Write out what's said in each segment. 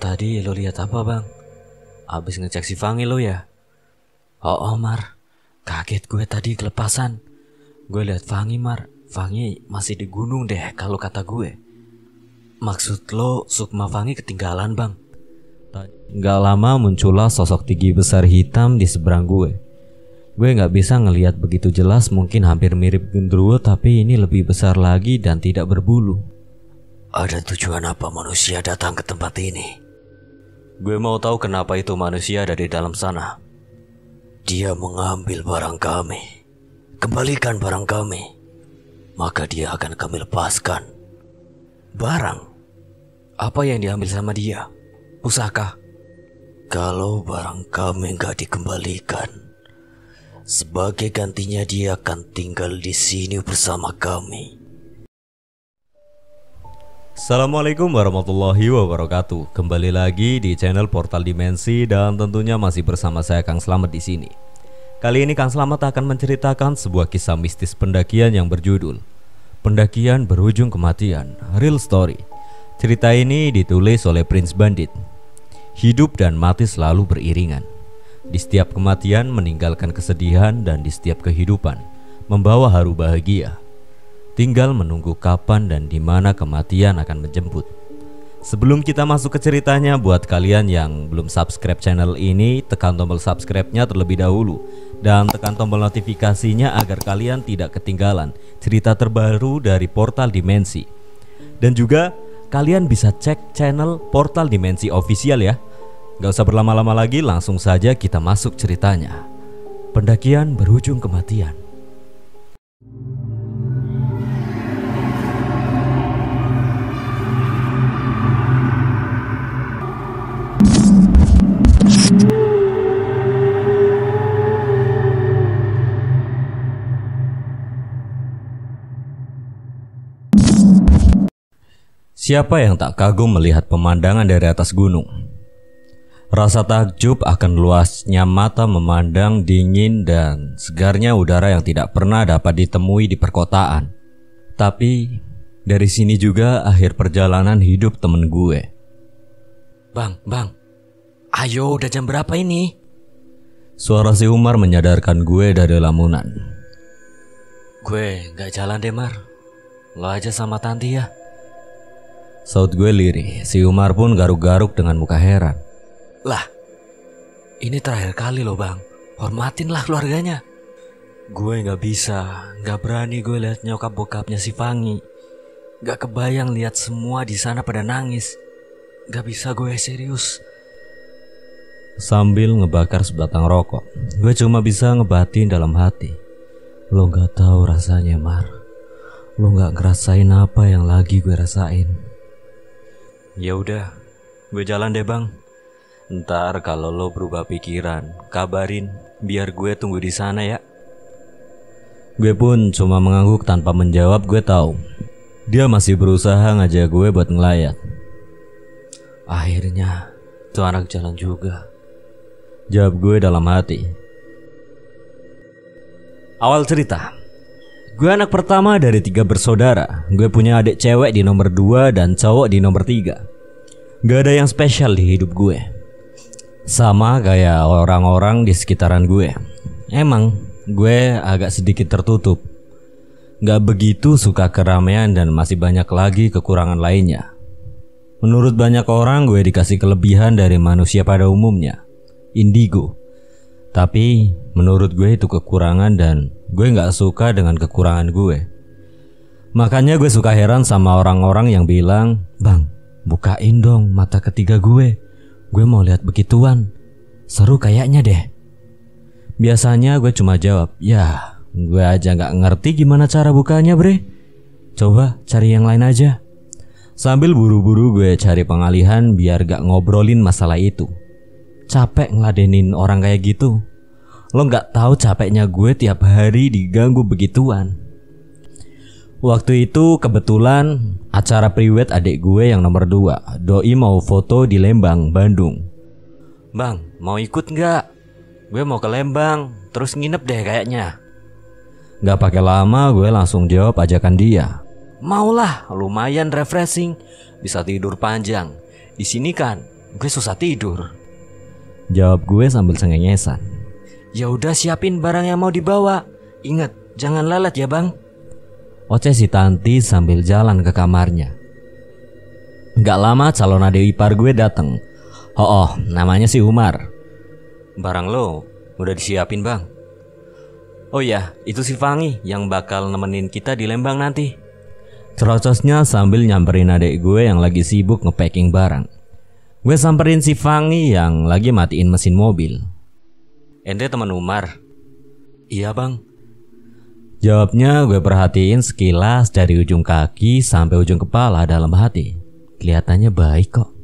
Tadi lo lihat apa bang? Abis ngecek si Fangi lo ya? Oh Mar, kaget gue tadi kelepasan. Gue lihat Fangi Mar, Fangi masih di gunung deh kalau kata gue. Maksud lo Sukma Fangi ketinggalan bang? Gak lama muncullah sosok tinggi besar hitam di seberang gue. Gue gak bisa ngelihat begitu jelas, mungkin hampir mirip genderuwo, tapi ini lebih besar lagi dan tidak berbulu. Ada tujuan apa manusia datang ke tempat ini? Gue mau tahu kenapa itu manusia ada di dalam sana. Dia mengambil barang kami. Kembalikan barang kami, maka dia akan kami lepaskan. Barang? Apa yang diambil sama dia? Pusaka? Kalau barang kami gak dikembalikan, sebagai gantinya dia akan tinggal di sini bersama kami. Assalamualaikum warahmatullahi wabarakatuh. Kembali lagi di channel Portal Dimensi dan tentunya masih bersama saya Kang Slamet di sini. Kali ini Kang Slamet akan menceritakan sebuah kisah mistis pendakian yang berjudul Pendakian Berujung Kematian, Real Story. Cerita ini ditulis oleh Prince Bandit. Hidup dan mati selalu beriringan. Di setiap kematian meninggalkan kesedihan, dan di setiap kehidupan membawa haru bahagia. Tinggal menunggu kapan dan di mana kematian akan menjemput. Sebelum kita masuk ke ceritanya, buat kalian yang belum subscribe channel ini, tekan tombol subscribe-nya terlebih dahulu dan tekan tombol notifikasinya agar kalian tidak ketinggalan cerita terbaru dari Portal Dimensi. Dan juga kalian bisa cek channel Portal Dimensi Official ya. Gak usah berlama-lama lagi, langsung saja kita masuk ceritanya. Pendakian Berujung Kematian. Siapa yang tak kagum melihat pemandangan dari atas gunung? Rasa takjub akan luasnya mata memandang dingin dan segarnya udara yang tidak pernah dapat ditemui di perkotaan. Tapi dari sini juga akhir perjalanan hidup temen gue. Bang, ayo udah jam berapa ini? Suara si Umar menyadarkan gue dari lamunan. Gue gak jalan deh Mar, lo aja sama Tanti ya. Saut gue lirih. Si Umar pun garuk-garuk dengan muka heran. Lah, ini terakhir kali loh bang, hormatinlah keluarganya. Gue gak bisa, gak berani gue lihat nyokap bokapnya si Fangi. Gak kebayang lihat semua di sana pada nangis. Gak bisa gue serius. Sambil ngebakar sebatang rokok, gue cuma bisa ngebatin dalam hati. Lo gak tahu rasanya Mar. Lo gak ngerasain apa yang lagi gue rasain. Ya udah, gue jalan deh bang. Ntar kalau lo berubah pikiran, kabarin biar gue tunggu di sana ya. Gue pun cuma mengangguk tanpa menjawab. Gue tahu dia masih berusaha ngajak gue buat ngelayat. Akhirnya tuh anak jalan juga, jawab gue dalam hati. Awal cerita. Gue anak pertama dari 3 bersaudara. Gue punya adik cewek di nomor 2 dan cowok di nomor 3. Gak ada yang spesial di hidup gue. Sama kayak orang-orang di sekitaran gue. Emang gue agak sedikit tertutup. Gak begitu suka keramaian dan masih banyak lagi kekurangan lainnya. Menurut banyak orang gue dikasih kelebihan dari manusia pada umumnya, indigo. Tapi menurut gue itu kekurangan dan gue gak suka dengan kekurangan gue. Makanya gue suka heran sama orang-orang yang bilang, "Bang, bukain dong mata ketiga gue. Gue mau lihat begituan. Seru kayaknya deh." Biasanya gue cuma jawab, "Ya, gue aja gak ngerti gimana cara bukanya bre. Coba cari yang lain aja." Sambil buru-buru gue cari pengalihan biar gak ngobrolin masalah itu. Capek ngeladenin orang kayak gitu. Lo gak tahu capeknya gue tiap hari diganggu begituan. Waktu itu kebetulan acara priwet adik gue yang nomor 2. Doi mau foto di Lembang, Bandung. "Bang, mau ikut gak? Gue mau ke Lembang, terus nginep deh kayaknya." Gak pakai lama gue langsung jawab ajakan dia. "Maulah, lumayan refreshing, bisa tidur panjang. Di sini kan gue susah tidur. Jawab gue sambil cengengesan. Ya udah siapin barang yang mau dibawa. Ingat, jangan lelet ya bang. Oceh si Tanti sambil jalan ke kamarnya. Gak lama calon adik ipar gue datang. Oh, namanya si Umar. Barang lo udah disiapin bang. Oh ya, itu si Fangi yang bakal nemenin kita di Lembang nanti. Cerocosnya sambil nyamperin adik gue yang lagi sibuk ngepacking barang. Gue samperin si Fangi yang lagi matiin mesin mobil. Ente teman Umar? Iya bang. Jawabnya gue perhatiin sekilas dari ujung kaki sampai ujung kepala dalam hati. Kelihatannya baik kok.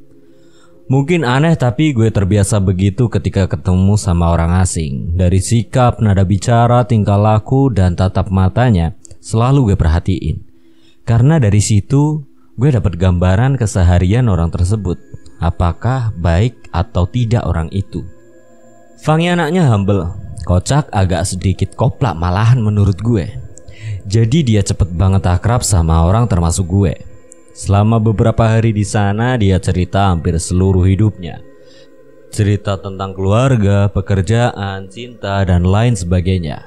Mungkin aneh tapi gue terbiasa begitu ketika ketemu sama orang asing. Dari sikap, nada bicara, tingkah laku, dan tatap matanya selalu gue perhatiin. Karena dari situ gue dapat gambaran keseharian orang tersebut. Apakah baik atau tidak orang itu. Fangi anaknya humble, kocak, agak sedikit koplak malahan menurut gue. Jadi dia cepet banget akrab sama orang termasuk gue. Selama beberapa hari di sana dia cerita hampir seluruh hidupnya. Cerita tentang keluarga, pekerjaan, cinta, dan lain sebagainya.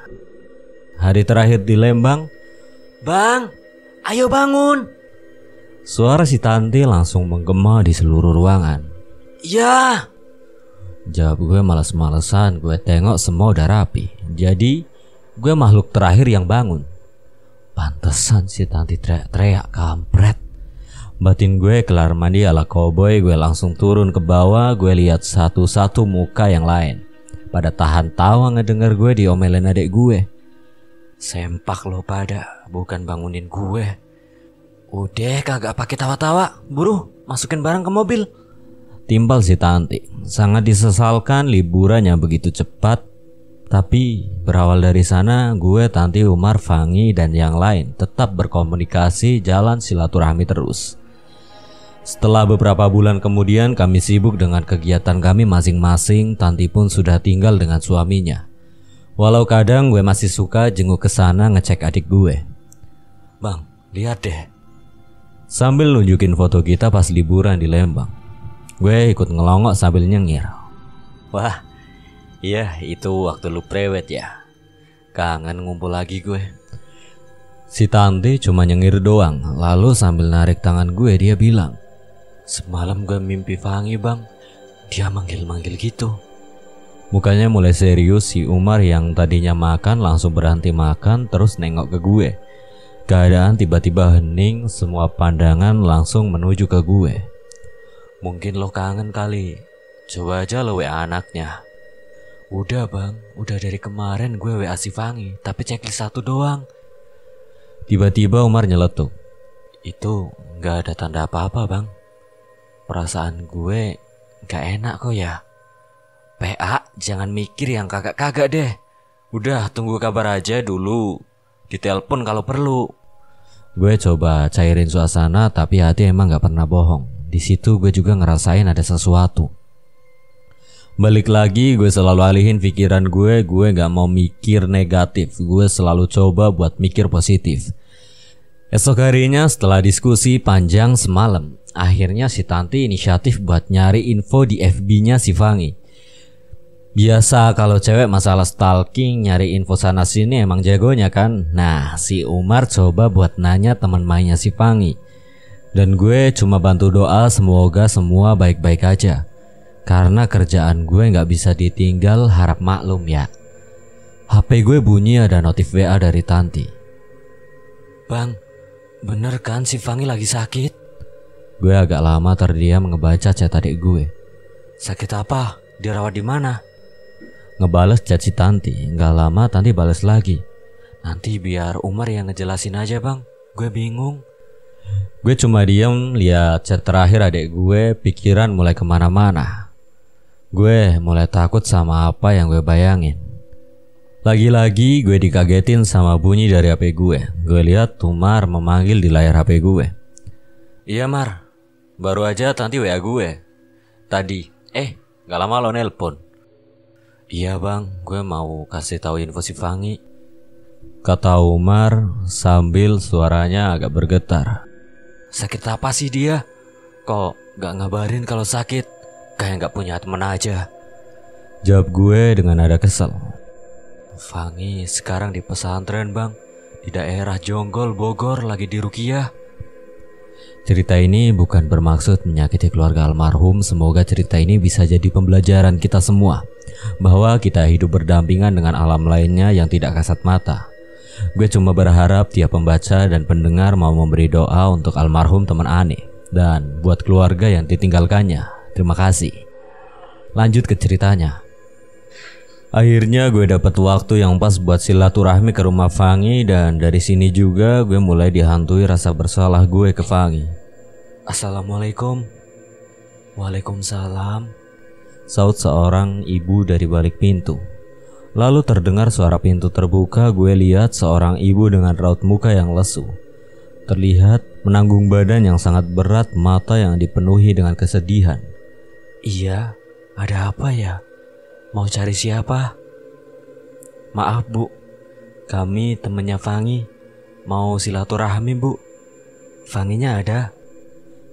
Hari terakhir di Lembang, Bang, ayo bangun. suara si Tanti langsung menggema di seluruh ruangan. Ya. Jawab gue males-malesan. Gue tengok semua udah rapi. Jadi gue makhluk terakhir yang bangun. Pantesan si Tanti teriak-teriak, kampret. Batin gue kelar mandi ala cowboy. Gue langsung turun ke bawah. Gue lihat satu-satu muka yang lain. Pada tahan tawa ngedenger gue diomelin adik gue. Sempak lo pada, bukan bangunin gue. Udah kagak pakai tawa-tawa, buru masukin barang ke mobil. Timpal si Tanti. Sangat disesalkan liburannya begitu cepat. Tapi berawal dari sana gue, Tanti, Umar, Fangi, dan yang lain tetap berkomunikasi, jalan silaturahmi terus. Setelah beberapa bulan kemudian kami sibuk dengan kegiatan kami masing-masing. Tanti pun sudah tinggal dengan suaminya. Walau kadang gue masih suka jenguk ke sana ngecek adik gue. Bang, lihat deh. Sambil nunjukin foto kita pas liburan di Lembang. Gue ikut ngelongok sambil nyengir. Wah, iya itu waktu lu prewed ya. Kangen ngumpul lagi gue. Si Tanti cuma nyengir doang. Lalu sambil narik tangan gue dia bilang, semalam gue mimpi Fangi bang. Dia manggil-manggil gitu. Mukanya mulai serius. Si Umar yang tadinya makan langsung berhenti makan terus nengok ke gue. Keadaan tiba-tiba hening. Semua pandangan langsung menuju ke gue. Mungkin lo kangen kali. Coba aja lo WA anaknya. Udah bang, udah dari kemarin gue WA si Fangi, tapi checklist 1 doang. Tiba-tiba Umar nyeletuk, itu gak ada tanda apa-apa bang. Perasaan gue gak enak kok ya. PA jangan mikir yang kagak-kagak deh. Udah tunggu kabar aja dulu. Ditelepon kalau perlu. Gue coba cairin suasana tapi hati emang gak pernah bohong. Di situ gue juga ngerasain ada sesuatu. Balik lagi gue selalu alihin pikiran gue gak mau mikir negatif. Gue selalu coba buat mikir positif. Esok harinya setelah diskusi panjang semalam, akhirnya si Tanti inisiatif buat nyari info di FB-nya si Fangi. Biasa kalau cewek masalah stalking nyari info sana sini emang jagonya kan. Nah si Umar coba buat nanya teman mainnya si Fangi. Dan gue cuma bantu doa semoga semua baik-baik aja. Karena kerjaan gue gak bisa ditinggal, harap maklum ya. HP gue bunyi ada notif WA dari Tanti. Bang, bener kan si Fangi lagi sakit? Gue agak lama terdiam ngebaca chat adik gue. Sakit apa? Dirawat di mana? Ngebales chat si Tanti. Gak lama Tanti bales lagi. Nanti biar Umar yang ngejelasin aja bang. Gue bingung. Gue cuma diem lihat chat terakhir adik gue. Pikiran mulai kemana-mana. Gue mulai takut sama apa yang gue bayangin. Lagi-lagi gue dikagetin sama bunyi dari HP gue. Gue lihat Umar memanggil di layar HP gue. Iya Mar, baru aja Tanti WA gue tadi. Gak lama lo nelpon. Iya bang, gue mau kasih tahu info si Fangi, kata Umar sambil suaranya agak bergetar. Sakit apa sih dia? Kok gak ngabarin kalau sakit? Kayak gak punya temen aja. Jawab gue dengan nada kesel. Fangi sekarang di pesantren bang, di daerah Jonggol, Bogor, lagi di Rukiah. Cerita ini bukan bermaksud menyakiti keluarga almarhum. Semoga cerita ini bisa jadi pembelajaran kita semua, bahwa kita hidup berdampingan dengan alam lainnya yang tidak kasat mata. Gue cuma berharap tiap pembaca dan pendengar mau memberi doa untuk almarhum teman Ane, dan buat keluarga yang ditinggalkannya. Terima kasih. Lanjut ke ceritanya. Akhirnya gue dapat waktu yang pas buat silaturahmi ke rumah Fangi, dan dari sini juga gue mulai dihantui rasa bersalah gue ke Fangi. Assalamualaikum. Waalaikumsalam. Saut seorang ibu dari balik pintu. Lalu terdengar suara pintu terbuka. Gue lihat seorang ibu dengan raut muka yang lesu. Terlihat menanggung badan yang sangat berat, mata yang dipenuhi dengan kesedihan. Iya, ada apa ya? Mau cari siapa? Maaf bu, kami temennya Fangi. Mau silaturahmi bu. Fanginya ada?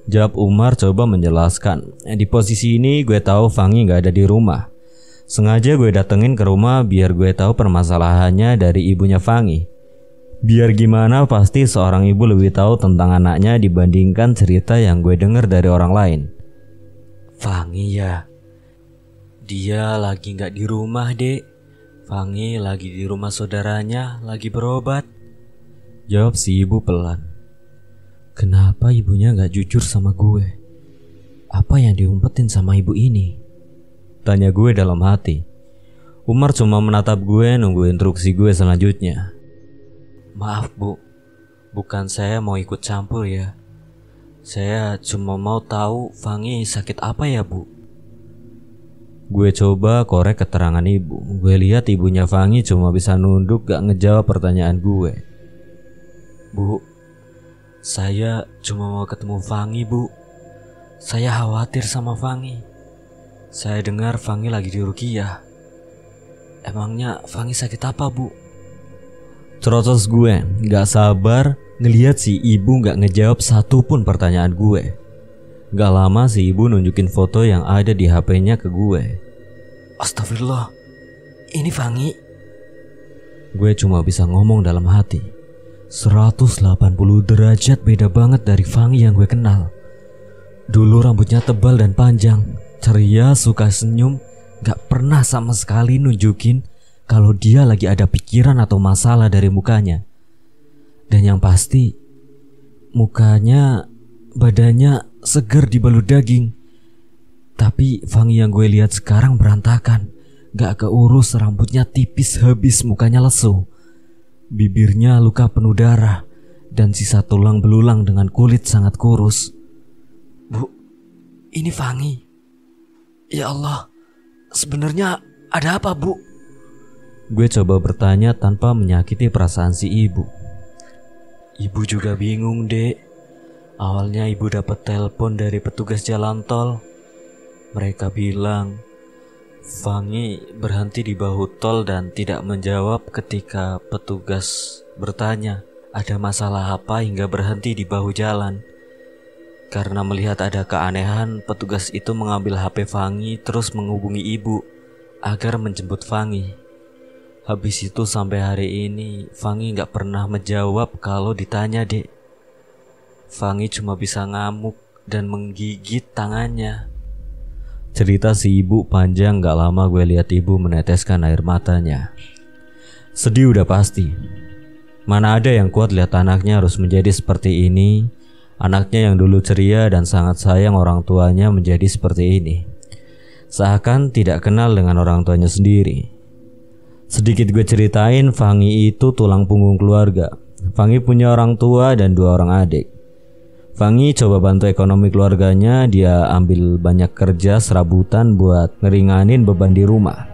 Jawab Umar coba menjelaskan. Di posisi ini gue tahu Fangi gak ada di rumah. Sengaja gue datengin ke rumah biar gue tahu permasalahannya dari ibunya Fangi. Biar gimana pasti seorang ibu lebih tahu tentang anaknya dibandingkan cerita yang gue dengar dari orang lain. Fangi ya? Dia lagi gak di rumah dek. Fangi lagi di rumah saudaranya, lagi berobat. Jawab si ibu pelan. Kenapa ibunya gak jujur sama gue? Apa yang diumpetin sama ibu ini? Tanya gue dalam hati. Umar cuma menatap gue nunggu instruksi gue selanjutnya. Maaf bu, bukan saya mau ikut campur ya. Saya cuma mau tahu Fangi sakit apa ya bu. Gue coba korek keterangan ibu. Gue lihat ibunya Fangi cuma bisa nunduk gak ngejawab pertanyaan gue. Bu, saya cuma mau ketemu Fangi bu. Saya khawatir sama Fangi. Saya dengar Fangi lagi di Rukiah. Emangnya Fangi sakit apa bu? Terus gue gak sabar ngelihat si ibu gak ngejawab satupun pertanyaan gue. Gak lama si ibu nunjukin foto yang ada di HP-nya ke gue. Astagfirullah, ini Fangi. Gue cuma bisa ngomong dalam hati. 180 derajat beda banget dari Fangi yang gue kenal. Dulu rambutnya tebal dan panjang, ceria, suka senyum, gak pernah sama sekali nunjukin kalau dia lagi ada pikiran atau masalah dari mukanya. Dan yang pasti, mukanya, badannya seger dibalut daging. Tapi Fangi yang gue lihat sekarang berantakan. Gak keurus, rambutnya tipis habis, mukanya lesu. Bibirnya luka penuh darah, dan sisa tulang belulang dengan kulit sangat kurus. Bu, ini Fangi. Ya Allah, sebenarnya ada apa bu? Gue coba bertanya tanpa menyakiti perasaan si ibu. Ibu juga bingung dek. Awalnya ibu dapat telepon dari petugas jalan tol. Mereka bilang Fangi berhenti di bahu tol dan tidak menjawab ketika petugas bertanya ada masalah apa hingga berhenti di bahu jalan. Karena melihat ada keanehan, petugas itu mengambil HP Fangi terus menghubungi ibu agar menjemput Fangi. Habis itu sampai hari ini Fangi gak pernah menjawab kalau ditanya dek. Fangi cuma bisa ngamuk dan menggigit tangannya. Cerita si ibu panjang. Gak lama gue lihat ibu meneteskan air matanya. Sedih udah pasti. Mana ada yang kuat lihat anaknya harus menjadi seperti ini. Anaknya yang dulu ceria dan sangat sayang orang tuanya menjadi seperti ini. Seakan tidak kenal dengan orang tuanya sendiri. Sedikit gue ceritain, Fangi itu tulang punggung keluarga. Fangi punya orang tua dan 2 orang adik. Fangi coba bantu ekonomi keluarganya. Dia ambil banyak kerja serabutan buat ngeringanin beban di rumah.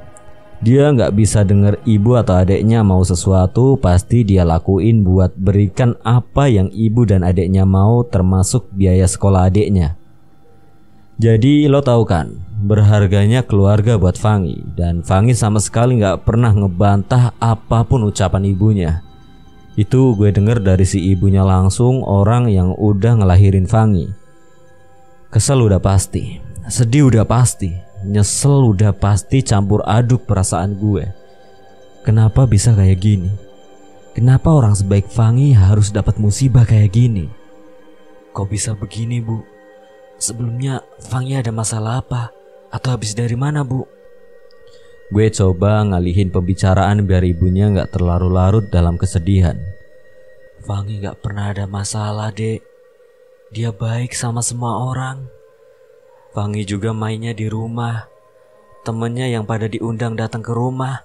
Dia gak bisa denger ibu atau adiknya mau sesuatu, pasti dia lakuin buat berikan apa yang ibu dan adiknya mau, termasuk biaya sekolah adiknya. Jadi lo tahu kan berharganya keluarga buat Fangi. Dan Fangi sama sekali gak pernah ngebantah apapun ucapan ibunya. Itu gue denger dari si ibunya langsung, orang yang udah ngelahirin Fangi. Kesel udah pasti. sedih udah pasti, nyesel udah pasti, campur aduk perasaan gue. Kenapa bisa kayak gini? Kenapa orang sebaik Fangi harus dapat musibah kayak gini? Kok bisa begini, Bu? Sebelumnya Fangi ada masalah apa? Atau habis dari mana, Bu? Gue coba ngalihin pembicaraan biar ibunya gak terlalu larut dalam kesedihan. Fangi gak pernah ada masalah, Dek. Dia baik sama semua orang. Fangi juga mainnya di rumah. Temennya yang pada diundang datang ke rumah.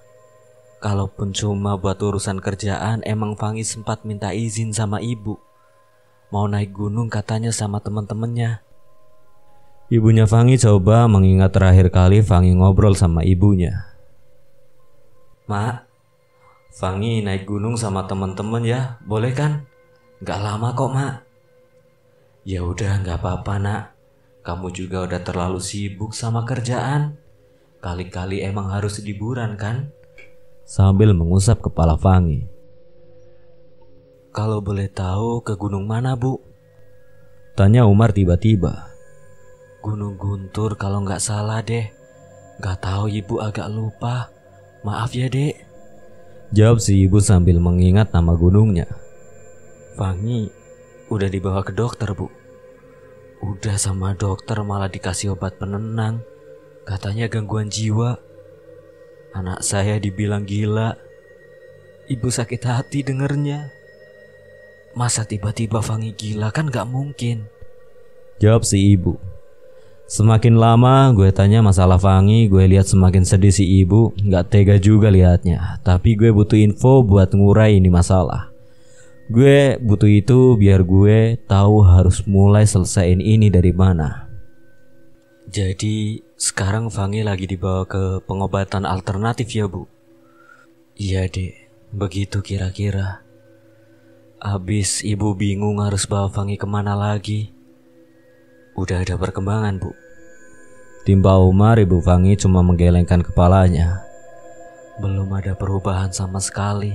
Kalaupun cuma buat urusan kerjaan, emang Fangi sempat minta izin sama ibu. Mau naik gunung katanya sama teman-temannya. Ibunya Fangi coba mengingat terakhir kali Fangi ngobrol sama ibunya. Mak, Fangi naik gunung sama teman-teman ya, boleh kan? Gak lama kok, Mak. Ya udah, gak apa-apa, Nak. Kamu juga udah terlalu sibuk sama kerjaan. Kali-kali emang harus liburan kan? Sambil mengusap kepala Fangi. Kalau boleh tahu ke gunung mana, Bu? Tanya Umar tiba-tiba. Gunung Guntur kalau nggak salah deh. Nggak tahu, Ibu agak lupa. Maaf ya, Dek. Jawab si ibu sambil mengingat nama gunungnya. Fangi udah dibawa ke dokter, Bu. Udah sama dokter malah dikasih obat penenang. Katanya gangguan jiwa. Anak saya dibilang gila. Ibu sakit hati dengernya. Masa tiba-tiba Fangi gila, kan gak mungkin. Jawab si ibu. Semakin lama gue tanya masalah Fangi, gue lihat semakin sedih si ibu. Gak tega juga liatnya. Tapi gue butuh info buat ngurai ini masalah. Gue butuh itu biar gue tahu harus mulai selesaiin ini dari mana. Jadi sekarang Fangi lagi dibawa ke pengobatan alternatif ya, Bu? Iya, Dek, begitu kira-kira. Abis ibu bingung harus bawa Fangi kemana lagi. Udah ada perkembangan, Bu? Timpa Umar, ibu Fangi cuma menggelengkan kepalanya. Belum ada perubahan sama sekali.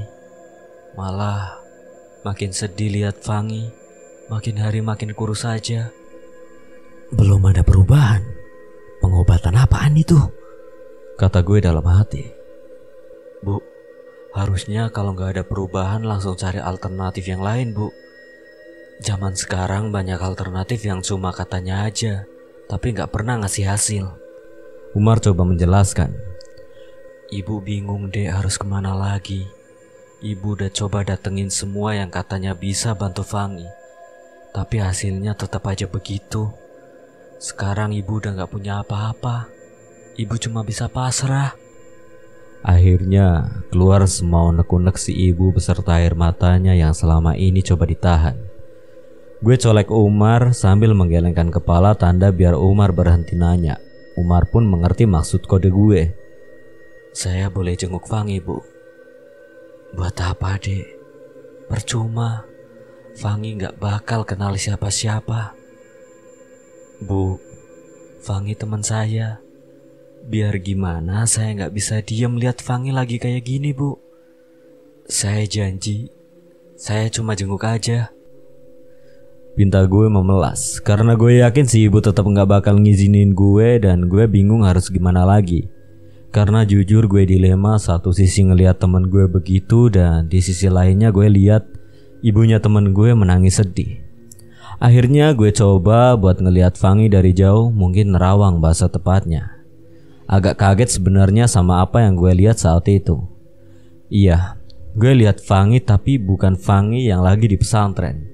Malah makin sedih lihat Fangi. Makin hari makin kurus saja. Belum ada perubahan? Pengobatan apaan itu? Kata gue dalam hati. Bu, harusnya kalau nggak ada perubahan langsung cari alternatif yang lain, Bu. Zaman sekarang banyak alternatif yang cuma katanya aja, tapi nggak pernah ngasih hasil. Umar coba menjelaskan. Ibu bingung deh harus kemana lagi. Ibu udah coba datengin semua yang katanya bisa bantu Fangi, tapi hasilnya tetap aja begitu. Sekarang ibu udah gak punya apa-apa. Ibu cuma bisa pasrah. Akhirnya keluar semua unek-unek si ibu beserta air matanya yang selama ini coba ditahan. Gue colek Umar sambil menggelengkan kepala tanda biar Umar berhenti nanya. Umar pun mengerti maksud kode gue. Saya boleh jenguk Fangi, Bu? Buat apa, Dek? Percuma. Fangi gak bakal kenal siapa-siapa. Bu, Fangi teman saya. Biar gimana saya gak bisa diam lihat Fangi lagi kayak gini, Bu. Saya janji, saya cuma jenguk aja. Pinta gue memelas karena gue yakin si ibu tetap gak bakal ngizinin gue. Dan gue bingung harus gimana lagi. Karena jujur gue dilema, satu sisi ngelihat temen gue begitu, dan di sisi lainnya gue lihat ibunya temen gue menangis sedih. Akhirnya gue coba buat ngelihat Fangi dari jauh, mungkin nerawang bahasa tepatnya. Agak kaget sebenarnya sama apa yang gue lihat saat itu. Iya, gue lihat Fangi tapi bukan Fangi yang lagi di pesantren.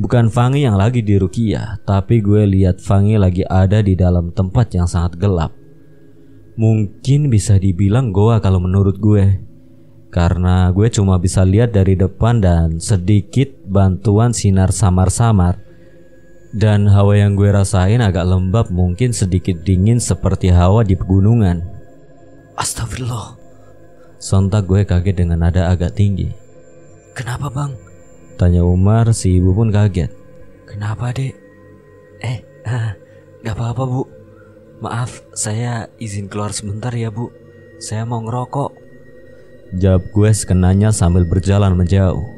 Bukan Fangi yang lagi di Ruqyah, tapi gue lihat Fangi lagi ada di dalam tempat yang sangat gelap. Mungkin bisa dibilang goa kalau menurut gue. Karena gue cuma bisa lihat dari depan dan sedikit bantuan sinar samar-samar. Dan hawa yang gue rasain agak lembab, mungkin sedikit dingin seperti hawa di pegunungan. Astagfirullah. Sontak gue kaget dengan nada agak tinggi. Kenapa, Bang? Tanya Umar, si ibu pun kaget. Kenapa, Dek? Gak apa-apa, Bu. Maaf, saya izin keluar sebentar ya, Bu. Saya mau ngerokok. Jawab gue sekenanya sambil berjalan menjauh.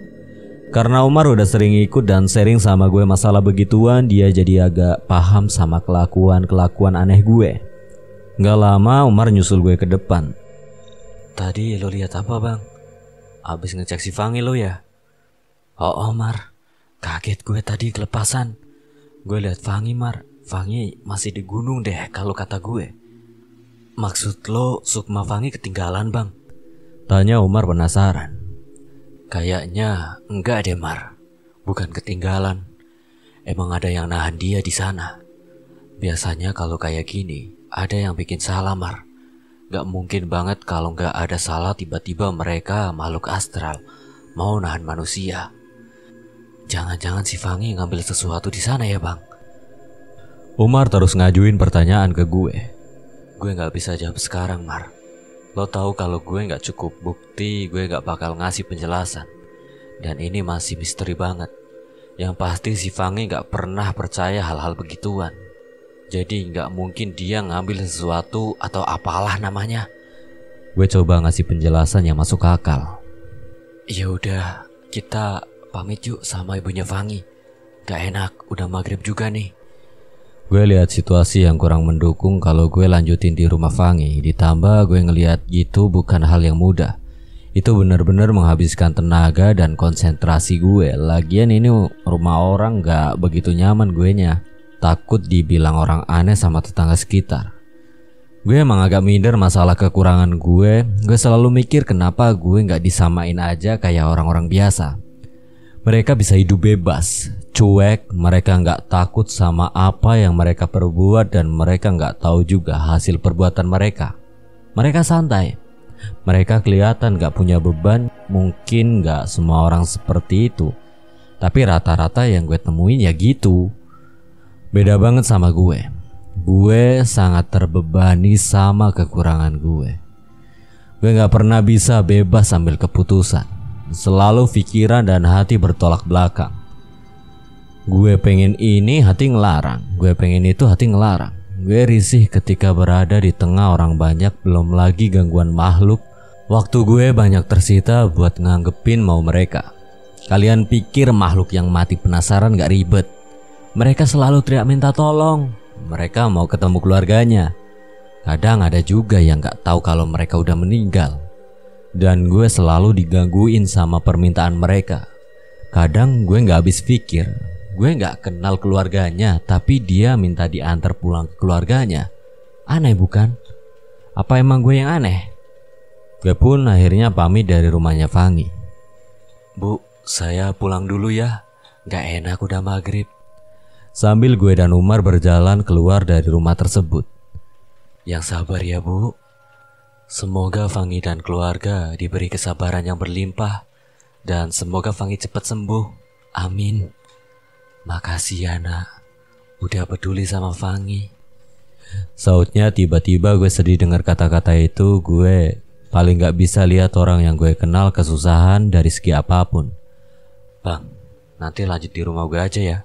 Karena Umar udah sering ikut dan sharing sama gue masalah begituan, dia jadi agak paham sama kelakuan aneh gue. Gak lama Umar nyusul gue ke depan. Tadi lo lihat apa bang? Abis ngecek si Fangi lo ya? Oh Mar, kaget gue tadi kelepasan. Gue lihat Fangi Mar, Fangi masih di gunung deh kalau kata gue. Maksud lo Sukma Fangi ketinggalan bang? Tanya Umar penasaran. Kayaknya enggak deh Mar, bukan ketinggalan. Emang ada yang nahan dia di sana. Biasanya kalau kayak gini ada yang bikin salah Mar. Gak mungkin banget kalau gak ada salah tiba-tiba mereka makhluk astral mau nahan manusia. Jangan-jangan si Fangi ngambil sesuatu di sana ya bang? Umar terus ngajuin pertanyaan ke gue. Gue gak bisa jawab sekarang Mar. Lo tahu kalau gue gak cukup bukti, gue gak bakal ngasih penjelasan. Dan ini masih misteri banget. Yang pasti si Fangi gak pernah percaya hal-hal begituan. Jadi gak mungkin dia ngambil sesuatu atau apalah namanya. Gue coba ngasih penjelasan yang masuk akal. Ya udah, kita pamit yuk sama ibunya Fangi. Gak enak, udah maghrib juga nih. Gue lihat situasi yang kurang mendukung kalau gue lanjutin di rumah Fangi. Ditambah gue ngelihat gitu bukan hal yang mudah. Itu benar-benar menghabiskan tenaga dan konsentrasi gue. Lagian ini rumah orang gak begitu nyaman gue nya. Takut dibilang orang aneh sama tetangga sekitar. Gue emang agak minder masalah kekurangan gue. Gue selalu mikir kenapa gue gak disamain aja kayak orang-orang biasa. Mereka bisa hidup bebas, cuek, mereka nggak takut sama apa yang mereka perbuat dan mereka nggak tahu juga hasil perbuatan mereka. Mereka santai, mereka kelihatan nggak punya beban. Mungkin nggak semua orang seperti itu, tapi rata-rata yang gue temuin ya gitu. Beda banget sama gue. Gue sangat terbebani sama kekurangan gue. Gue nggak pernah bisa bebas ambil keputusan. Selalu pikiran dan hati bertolak belakang. Gue pengen ini, hati ngelarang. Gue pengen itu, hati ngelarang. Gue risih ketika berada di tengah orang banyak, belum lagi gangguan makhluk. Waktu gue banyak tersita buat nganggepin mau mereka. Kalian pikir makhluk yang mati penasaran gak ribet? Mereka selalu teriak minta tolong. Mereka mau ketemu keluarganya. Kadang ada juga yang gak tahu kalau mereka udah meninggal. Dan gue selalu digangguin sama permintaan mereka. Kadang gue gak habis pikir. Gue gak kenal keluarganya, tapi dia minta diantar pulang ke keluarganya. Aneh bukan? Apa emang gue yang aneh? Gue pun akhirnya pamit dari rumahnya Fangi. Bu, saya pulang dulu ya. Gak enak udah maghrib. Sambil gue dan Umar berjalan keluar dari rumah tersebut. Yang sabar ya bu. Semoga Fangi dan keluarga diberi kesabaran yang berlimpah. Dan semoga Fangi cepat sembuh. Amin. Makasih ya nak, udah peduli sama Fangi. Sautnya tiba-tiba gue sedih dengar kata-kata itu. Gue paling gak bisa lihat orang yang gue kenal kesusahan dari segi apapun. Bang, nanti lanjut di rumah gue aja ya.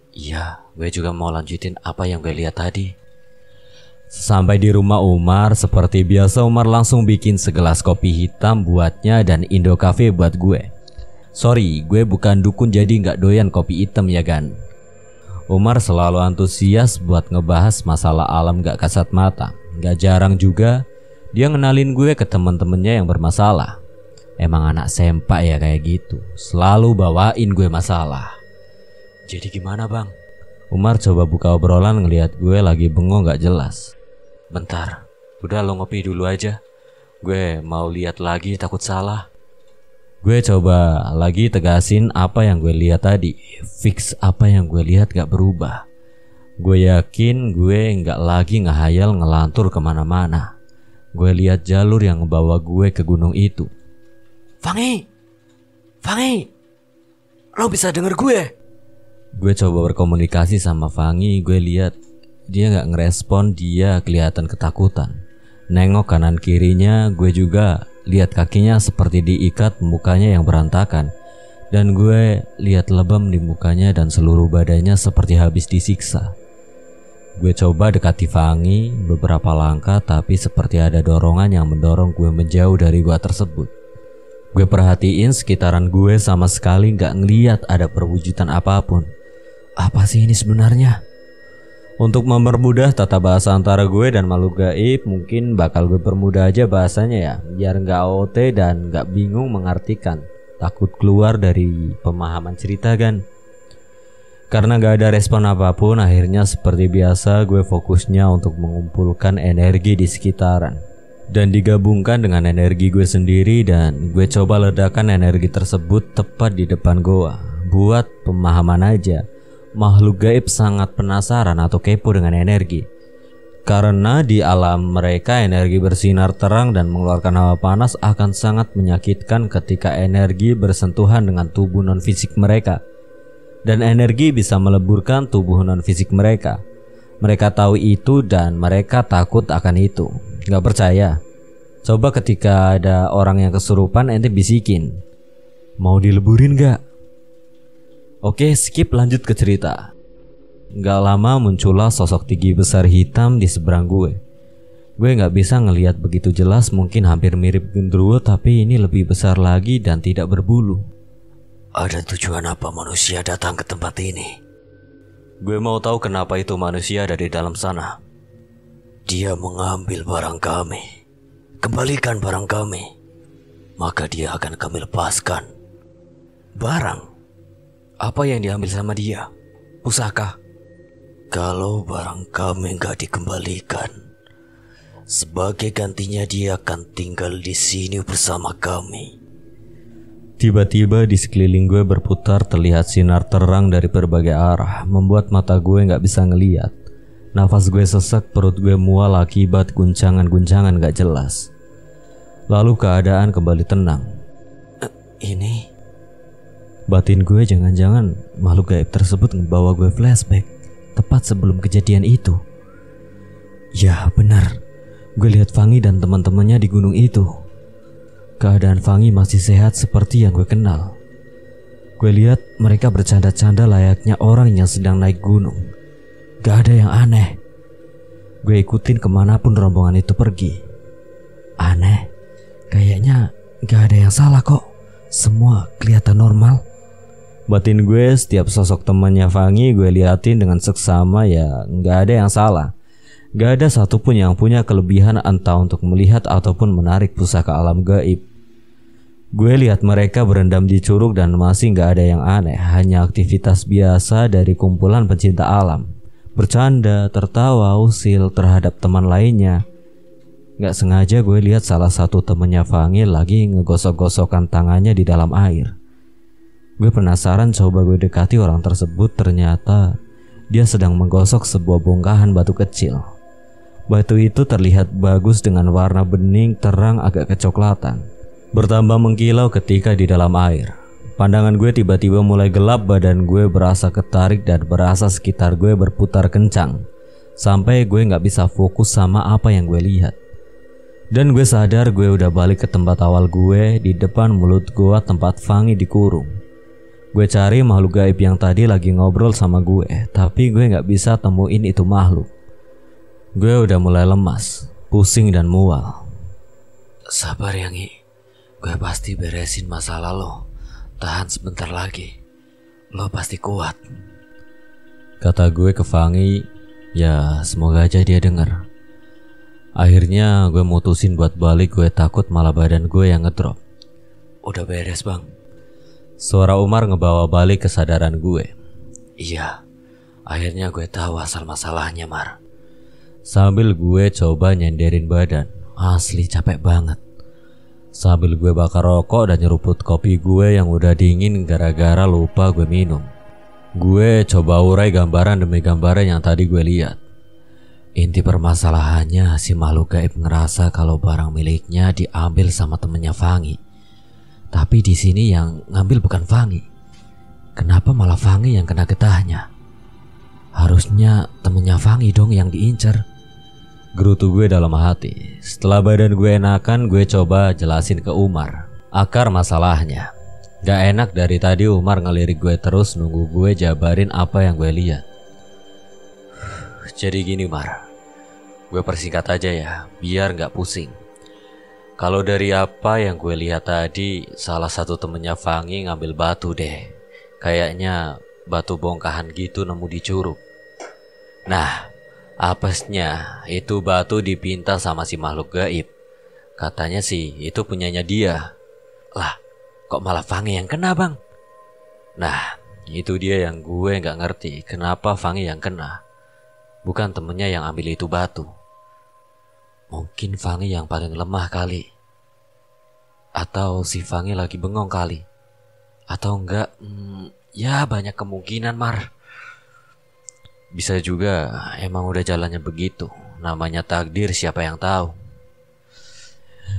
Iya, gue juga mau lanjutin apa yang gue lihat tadi. Sampai di rumah Umar, seperti biasa Umar langsung bikin segelas kopi hitam buatnya dan Indo Cafe buat gue. Sorry, gue bukan dukun jadi gak doyan kopi hitam ya kan. Umar selalu antusias buat ngebahas masalah alam gak kasat mata. Gak jarang juga dia ngenalin gue ke temen-temennya yang bermasalah. Emang anak sempak ya kayak gitu, selalu bawain gue masalah. Jadi gimana bang? Umar coba buka obrolan ngelihat gue lagi bengong gak jelas. Bentar, udah lo ngopi dulu aja. Gue mau lihat lagi, takut salah. Gue coba lagi tegasin apa yang gue lihat tadi. Fix apa yang gue lihat gak berubah. Gue yakin gue gak lagi ngehayal ngelantur kemana-mana. Gue lihat jalur yang ngebawa gue ke gunung itu. Fangi, lo bisa denger gue? Gue coba berkomunikasi sama Fangi. Gue lihat dia gak ngerespon, dia kelihatan ketakutan. Nengok kanan kirinya, gue juga lihat kakinya seperti diikat, mukanya yang berantakan. Dan gue lihat lebam di mukanya dan seluruh badannya seperti habis disiksa. Gue coba dekati Fangi beberapa langkah, tapi seperti ada dorongan yang mendorong gue menjauh dari gua tersebut. Gue perhatiin sekitaran gue sama sekali gak ngeliat ada perwujudan apapun. Apa sih ini sebenarnya? Untuk mempermudah tata bahasa antara gue dan makhluk gaib, mungkin bakal gue permudah aja bahasanya ya, biar gak OT dan gak bingung mengartikan. Takut keluar dari pemahaman cerita kan. Karena gak ada respon apapun, akhirnya seperti biasa gue fokusnya untuk mengumpulkan energi di sekitaran dan digabungkan dengan energi gue sendiri, dan gue coba ledakan energi tersebut tepat di depan goa. Buat pemahaman aja, makhluk gaib sangat penasaran atau kepo dengan energi. Karena di alam mereka energi bersinar terang dan mengeluarkan hawa panas akan sangat menyakitkan ketika energi bersentuhan dengan tubuh non-fisik mereka. Dan energi bisa meleburkan tubuh non-fisik mereka. Mereka tahu itu dan mereka takut akan itu. Gak percaya? Coba ketika ada orang yang kesurupan ente bisikin, mau dileburin gak? Oke, skip, lanjut ke cerita. Gak lama muncullah sosok tinggi besar hitam di seberang gue. Gue gak bisa ngelihat begitu jelas, mungkin hampir mirip genderuwo, tapi ini lebih besar lagi dan tidak berbulu. Ada tujuan apa manusia datang ke tempat ini? Gue mau tahu kenapa itu manusia ada di dalam sana. Dia mengambil barang kami. Kembalikan barang kami, maka dia akan kami lepaskan. Barang? Apa yang diambil sama dia? Pusaka? Kalau barang kami gak dikembalikan, sebagai gantinya dia akan tinggal di sini bersama kami. Tiba-tiba di sekeliling gue berputar terlihat sinar terang dari berbagai arah, membuat mata gue gak bisa ngeliat. Nafas gue sesak, perut gue mual akibat guncangan-guncangan gak jelas. Lalu keadaan kembali tenang. Ini? Batin gue jangan-jangan makhluk gaib tersebut ngebawa gue flashback tepat sebelum kejadian itu. Ya benar, gue lihat Fangi dan teman-temannya di gunung itu. Keadaan Fangi masih sehat seperti yang gue kenal. Gue lihat mereka bercanda-canda layaknya orang yang sedang naik gunung. Gak ada yang aneh. Gue ikutin kemanapun rombongan itu pergi. Aneh, kayaknya gak ada yang salah kok. Semua kelihatan normal. Batin gue setiap sosok temannya Fangi gue liatin dengan seksama, ya gak ada yang salah. Gak ada satupun yang punya kelebihan entah untuk melihat ataupun menarik pusaka alam gaib. Gue lihat mereka berendam di curug dan masih gak ada yang aneh. Hanya aktivitas biasa dari kumpulan pencinta alam. Bercanda, tertawa, usil terhadap teman lainnya. Gak sengaja gue lihat salah satu temennya Fangi lagi ngegosok-gosokkan tangannya di dalam air. Gue penasaran, coba gue dekati orang tersebut. Ternyata dia sedang menggosok sebuah bongkahan batu kecil. Batu itu terlihat bagus dengan warna bening terang agak kecoklatan, bertambah mengkilau ketika di dalam air. Pandangan gue tiba-tiba mulai gelap, badan gue berasa ketarik dan berasa sekitar gue berputar kencang. Sampai gue gak bisa fokus sama apa yang gue lihat. Dan gue sadar gue udah balik ke tempat awal gue, di depan mulut goa tempat Fangi dikurung. Gue cari makhluk gaib yang tadi lagi ngobrol sama gue, tapi gue gak bisa temuin itu makhluk. Gue udah mulai lemas, pusing dan mual. Sabar Yangi, gue pasti beresin masalah lo. Tahan sebentar lagi, lo pasti kuat, kata gue ke Fangi. Ya semoga aja dia denger. Akhirnya gue mutusin buat balik. Gue takut malah badan gue yang ngedrop. Udah beres bang? Suara Umar ngebawa balik kesadaran gue. Iya, akhirnya gue tahu asal masalahnya Mar. Sambil gue coba nyenderin badan. Asli capek banget. Sambil gue bakar rokok dan nyeruput kopi gue yang udah dingin gara-gara lupa gue minum. Gue coba urai gambaran demi gambaran yang tadi gue lihat. Inti permasalahannya si makhluk gaib ngerasa kalau barang miliknya diambil sama temennya Fangi. Tapi di sini yang ngambil bukan Fangi. Kenapa malah Fangi yang kena getahnya? Harusnya temennya Fangi dong yang diincar. Gerutu gue dalam hati. Setelah badan gue enakan, gue coba jelasin ke Umar akar masalahnya. Gak enak dari tadi Umar ngelirik gue terus, nunggu gue jabarin apa yang gue lihat. Jadi gini Mar, gue persingkat aja ya, biar gak pusing. Kalau dari apa yang gue lihat tadi, salah satu temennya Fangi ngambil batu deh. Kayaknya batu bongkahan gitu nemu di curug. Nah, apesnya itu batu dipinta sama si makhluk gaib. Katanya sih itu punyanya dia. Lah, kok malah Fangi yang kena bang? Nah, itu dia yang gue gak ngerti. Kenapa Fangi yang kena, bukan temennya yang ambil itu batu. Mungkin Fangi yang paling lemah kali. Atau si Fangi lagi bengong kali. Atau enggak, ya banyak kemungkinan Mar. Bisa juga emang udah jalannya begitu. Namanya takdir, siapa yang tahu.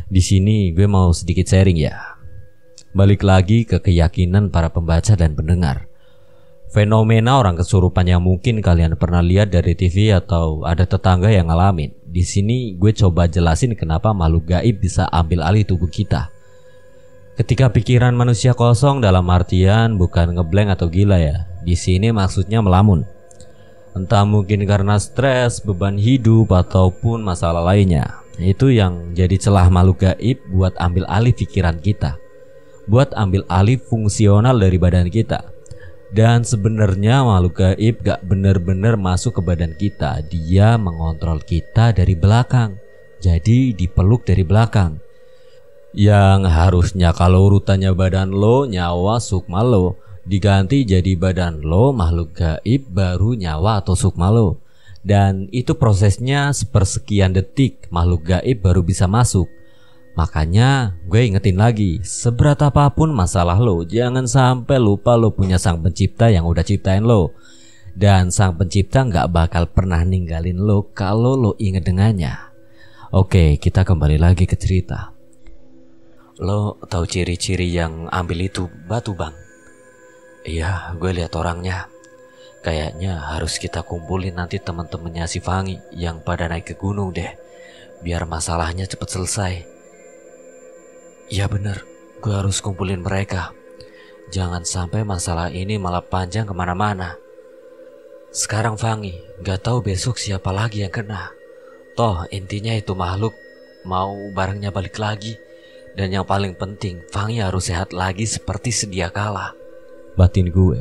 Di sini gue mau sedikit sharing ya. Balik lagi ke keyakinan para pembaca dan pendengar. Fenomena orang kesurupan yang mungkin kalian pernah lihat dari TV atau ada tetangga yang ngalamin. Di sini gue coba jelasin kenapa makhluk gaib bisa ambil alih tubuh kita. Ketika pikiran manusia kosong dalam artian bukan ngeblank atau gila ya. Di sini maksudnya melamun. Entah mungkin karena stres, beban hidup ataupun masalah lainnya. Itu yang jadi celah makhluk gaib buat ambil alih pikiran kita. Buat ambil alih fungsional dari badan kita. Dan sebenarnya makhluk gaib gak bener-bener masuk ke badan kita. Dia mengontrol kita dari belakang. Jadi dipeluk dari belakang. Yang harusnya kalau urutannya badan lo, nyawa, sukma lo, diganti jadi badan lo, makhluk gaib, baru nyawa atau sukma lo. Dan itu prosesnya sepersekian detik makhluk gaib baru bisa masuk. Makanya gue ingetin lagi, seberat apapun masalah lo, jangan sampai lupa lo punya sang pencipta yang udah ciptain lo. Dan sang pencipta gak bakal pernah ninggalin lo kalau lo inget dengannya. Oke, kita kembali lagi ke cerita. Lo tahu ciri-ciri yang ambil itu batu bang? Iya, gue lihat orangnya. Kayaknya harus kita kumpulin nanti teman-temannya si Fangi yang pada naik ke gunung deh. Biar masalahnya cepet selesai. Iya bener, gue harus kumpulin mereka. Jangan sampai masalah ini malah panjang kemana-mana. Sekarang Fangi, gak tahu besok siapa lagi yang kena. Toh intinya itu makhluk mau barangnya balik lagi. Dan yang paling penting, Fangi harus sehat lagi seperti sedia kala. Batin gue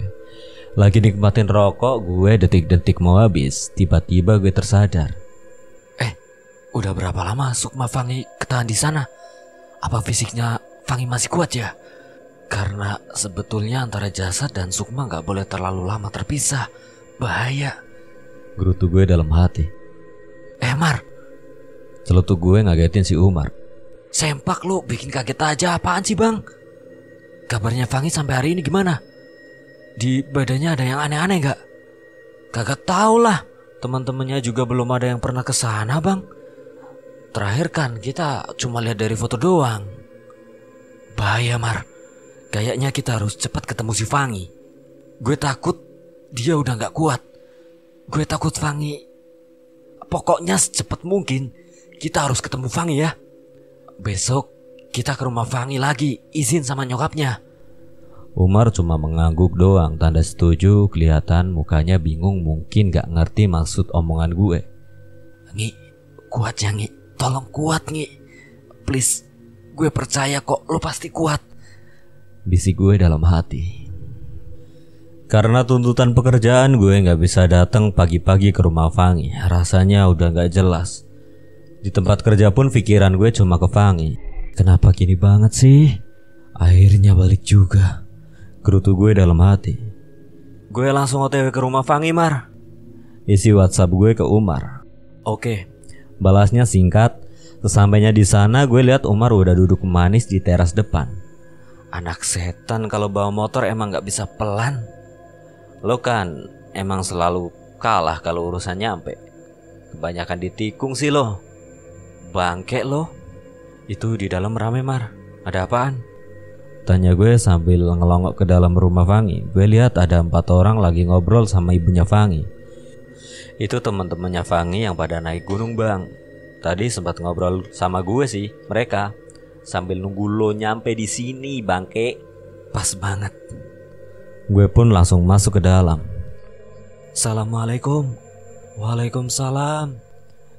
lagi nikmatin rokok, gue detik-detik mau habis. Tiba-tiba gue tersadar. Udah berapa lama Sukma Fangi ketahan di sana? Apa fisiknya Fangi masih kuat ya? Karena sebetulnya antara jasad dan Sukma gak boleh terlalu lama terpisah. Bahaya. Gerutu gue dalam hati. Mar, Celutuk gue ngagetin si Umar. sempak lu bikin kaget aja, apaan sih bang? Kabarnya Fangi sampai hari ini gimana? Di badannya ada yang aneh-aneh gak? Kagak tau lah. Teman-temannya juga belum ada yang pernah ke sana bang. Terakhir kan kita cuma lihat dari foto doang. Bahaya Mar. Kayaknya kita harus cepat ketemu si Fangi. Gue takut dia udah gak kuat. Gue takut Fangi. Pokoknya secepat mungkin kita harus ketemu Fangi ya. Besok kita ke rumah Fangi lagi, izin sama nyokapnya. Umar cuma mengangguk doang, tanda setuju. Kelihatan mukanya bingung, mungkin gak ngerti maksud omongan gue. Ngi, kuat ya Ngi. Tolong kuat Ngi. Please, gue percaya kok lo pasti kuat. Bisik gue dalam hati. Karena tuntutan pekerjaan gue gak bisa datang pagi-pagi ke rumah Fangi. Rasanya udah gak jelas. Di tempat kerja pun pikiran gue cuma ke Fangi. Kenapa gini banget sih? Akhirnya balik juga. Gerutu gue dalam hati. Gue langsung OTW ke rumah Fangi Mar. Isi WhatsApp gue ke Umar. Oke. Balasnya singkat. Sesampainya di sana gue lihat Umar udah duduk manis di teras depan. Anak setan kalau bawa motor emang gak bisa pelan. Lo kan emang selalu kalah kalau urusan nyampe. Kebanyakan ditikung sih lo. Bangke lo. Itu di dalam rame Mar. Ada apaan? Tanya gue sambil ngelongok ke dalam rumah Fangi. Gue lihat ada 4 orang lagi ngobrol sama ibunya Fangi. Itu teman-temannya Fangi yang pada naik gunung bang. Tadi sempat ngobrol sama gue sih mereka. Sambil nunggu lo nyampe di sini bangke. Pas banget. Gue pun langsung masuk ke dalam. Assalamualaikum. Waalaikumsalam.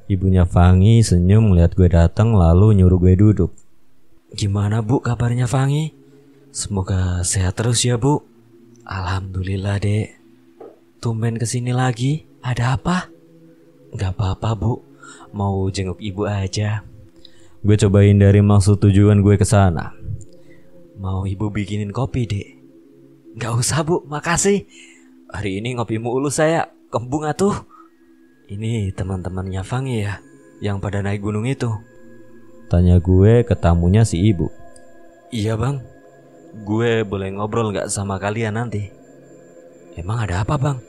Ibunya Fangi senyum ngeliat gue datang lalu nyuruh gue duduk. Gimana Bu kabarnya Fangi? Semoga sehat terus ya Bu. Alhamdulillah Dek. Tumben kesini lagi, ada apa? Gak apa-apa Bu, mau jenguk ibu aja. Gue coba hindari maksud tujuan gue ke sana. Mau ibu bikinin kopi Dek? Gak usah Bu, makasih. Hari ini ngopi mulu saya, kembung atuh. Ini teman-temannya Fangi ya, yang pada naik gunung itu? Tanya gue ke tamunya si ibu. Iya Bang, gue boleh ngobrol gak sama kalian nanti? Emang ada apa Bang?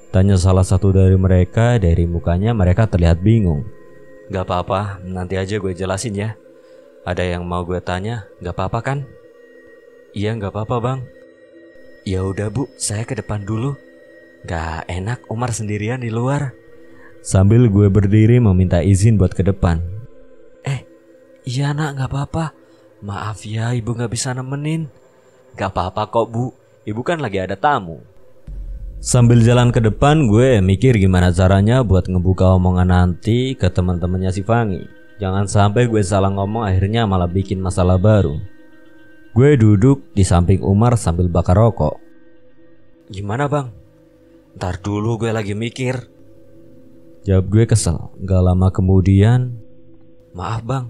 Tanya salah satu dari mereka. Dari mukanya mereka terlihat bingung. Gak apa-apa, nanti aja gue jelasin ya. Ada yang mau gue tanya, gak apa-apa kan? Iya gak apa-apa Bang. Ya udah Bu, saya ke depan dulu. Gak enak Umar sendirian di luar. Sambil gue berdiri meminta izin buat ke depan. Iya nak, gak apa-apa. Maaf ya ibu gak bisa nemenin. Gak apa-apa kok Bu, ibu kan lagi ada tamu. Sambil jalan ke depan gue mikir gimana caranya buat ngebuka omongan nanti ke teman-temannya si Fangi. Jangan sampai gue salah ngomong akhirnya malah bikin masalah baru. Gue duduk di samping Umar sambil bakar rokok. Gimana Bang? Ntar dulu gue lagi mikir. Jawab gue kesel. Gak lama kemudian, maaf Bang,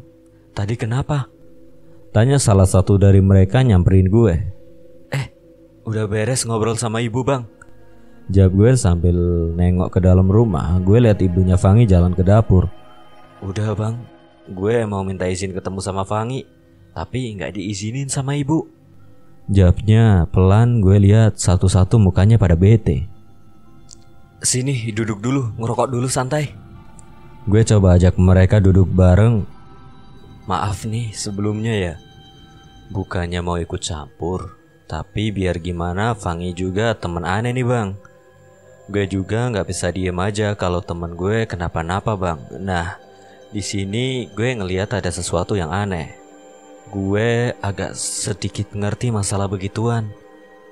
tadi kenapa? tanya salah satu dari mereka nyamperin gue. Udah beres ngobrol sama ibu Bang? Jawab gue sambil nengok ke dalam rumah. Gue lihat ibunya Fangi jalan ke dapur. Udah Bang, gue mau minta izin ketemu sama Fangi, tapi gak diizinin sama ibu. Jawabnya pelan. Gue lihat satu-satu mukanya pada bete. Sini duduk dulu, ngerokok dulu santai. Gue coba ajak mereka duduk bareng. Maaf nih sebelumnya ya, bukannya mau ikut campur, tapi biar gimana Fangi juga temen aneh nih Bang. Gue juga gak bisa diem aja kalau temen gue kenapa-napa Bang. Nah, di sini gue ngelihat ada sesuatu yang aneh. Gue agak sedikit ngerti masalah begituan,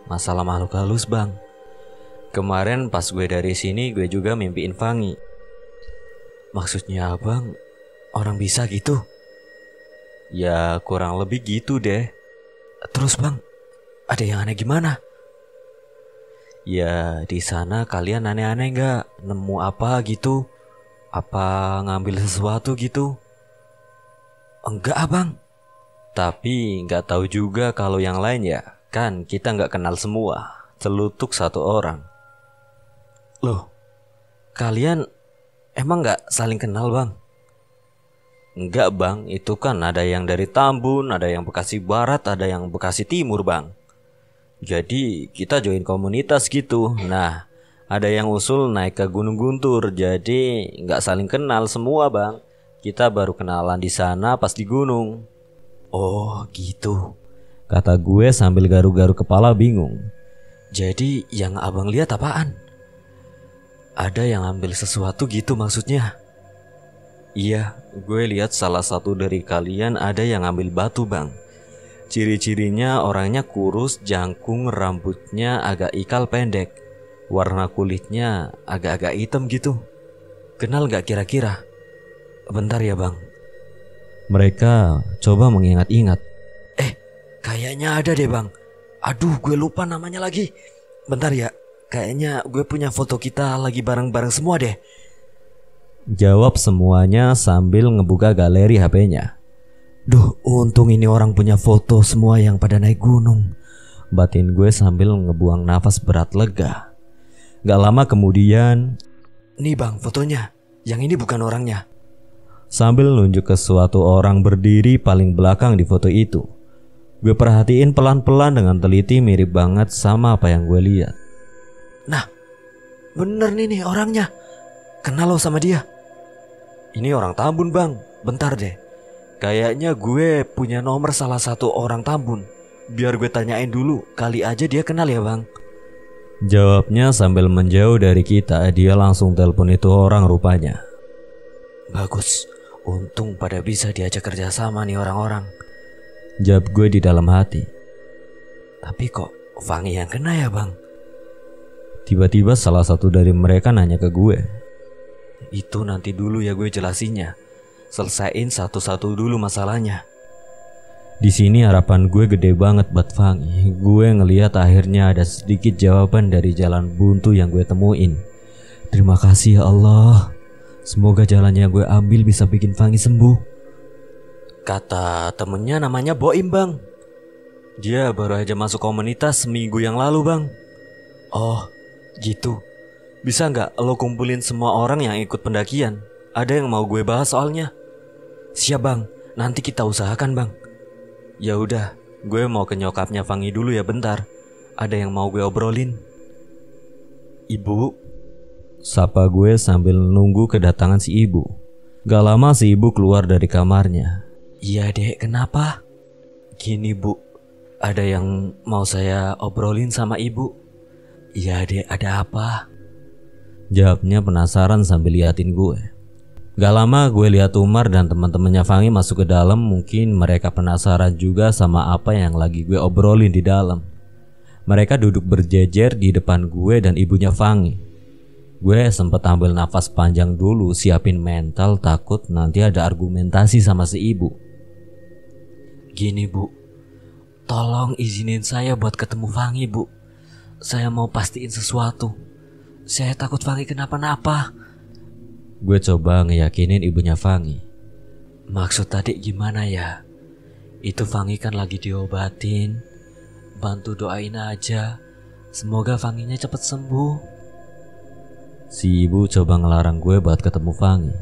masalah makhluk halus Bang. Kemarin pas gue dari sini gue juga mimpiin Fangi. Maksudnya Abang, orang bisa gitu? Ya kurang lebih gitu deh. Terus Bang, ada yang aneh gimana? Ya di sana kalian aneh-aneh gak? Nemu apa gitu? Apa ngambil sesuatu gitu? Enggak Abang. Tapi gak tahu juga kalau yang lain ya. Kan kita gak kenal semua. Celutuk satu orang. Loh, kalian emang gak saling kenal Bang? Enggak Bang, itu kan ada yang dari Tambun, ada yang Bekasi Barat, ada yang Bekasi Timur Bang. Jadi kita join komunitas gitu. Nah, ada yang usul naik ke Gunung Guntur. Jadi gak saling kenal semua Bang. Kita baru kenalan di sana pas di gunung. Oh gitu, kata gue sambil garu-garu kepala bingung. Jadi yang Abang lihat apaan? Ada yang ambil sesuatu gitu maksudnya? Iya, gue lihat salah satu dari kalian ada yang ambil batu Bang. Ciri-cirinya orangnya kurus, jangkung, rambutnya agak ikal pendek. Warna kulitnya agak-agak hitam gitu. Kenal gak kira-kira? Bentar ya Bang. Mereka coba mengingat-ingat. Kayaknya ada deh Bang. Aduh, gue lupa namanya lagi. Bentar ya, kayaknya gue punya foto kita lagi bareng-bareng semua deh. Jawab semuanya sambil ngebuka galeri HP-nya. Duh, untung ini orang punya foto semua yang pada naik gunung. Batin gue sambil ngebuang nafas berat lega. Gak lama kemudian, nih Bang fotonya, yang ini bukan orangnya. Sambil nunjuk ke suatu orang berdiri paling belakang di foto itu. Gue perhatiin pelan-pelan dengan teliti, mirip banget sama apa yang gue lihat. Nah, bener nih orangnya. Kenal lo sama dia? Ini orang Tambun Bang. Bentar deh, kayaknya gue punya nomor salah satu orang Tambun. Biar gue tanyain dulu, kali aja dia kenal ya Bang. Jawabnya sambil menjauh dari kita. Dia langsung telepon itu orang rupanya. Bagus, untung pada bisa diajak kerjasama nih orang-orang. Jawab gue di dalam hati. Tapi kok Fangi yang kena ya Bang? Tiba-tiba salah satu dari mereka nanya ke gue. Itu nanti dulu ya gue jelasinnya. Selesaiin satu-satu dulu masalahnya. Di sini harapan gue gede banget buat Fangi. Gue ngeliat akhirnya ada sedikit jawaban dari jalan buntu yang gue temuin. Terima kasih ya Allah. Semoga jalannya gue ambil bisa bikin Fangi sembuh. Kata temennya namanya Boim bang. Dia baru aja masuk komunitas seminggu yang lalu bang. Oh gitu. Bisa gak lo kumpulin semua orang yang ikut pendakian? Ada yang mau gue bahas soalnya. Siap bang, nanti kita usahakan bang. Ya udah, gue mau ke nyokapnya Fangi dulu ya bentar. Ada yang mau gue obrolin. Ibu, sapa gue sambil nunggu kedatangan si ibu. Gak lama si ibu keluar dari kamarnya. Iya dek, kenapa? Gini bu, ada yang mau saya obrolin sama ibu. Iya dek, ada apa? Jawabnya penasaran sambil liatin gue. Gak lama gue lihat Umar dan teman-temannya Fangi masuk ke dalam. Mungkin mereka penasaran juga sama apa yang lagi gue obrolin di dalam. Mereka duduk berjejer di depan gue dan ibunya Fangi. Gue sempet ambil nafas panjang dulu, siapin mental, takut nanti ada argumentasi sama si ibu. Gini bu, tolong izinin saya buat ketemu Fangi bu. Saya mau pastiin sesuatu. Saya takut Fangi kenapa-napa. Gue coba ngeyakinin ibunya Fangi. Maksud tadi gimana ya? Itu Fangi kan lagi diobatin. Bantu doain aja. Semoga Fanginya cepet sembuh. Si ibu coba ngelarang gue buat ketemu Fangi.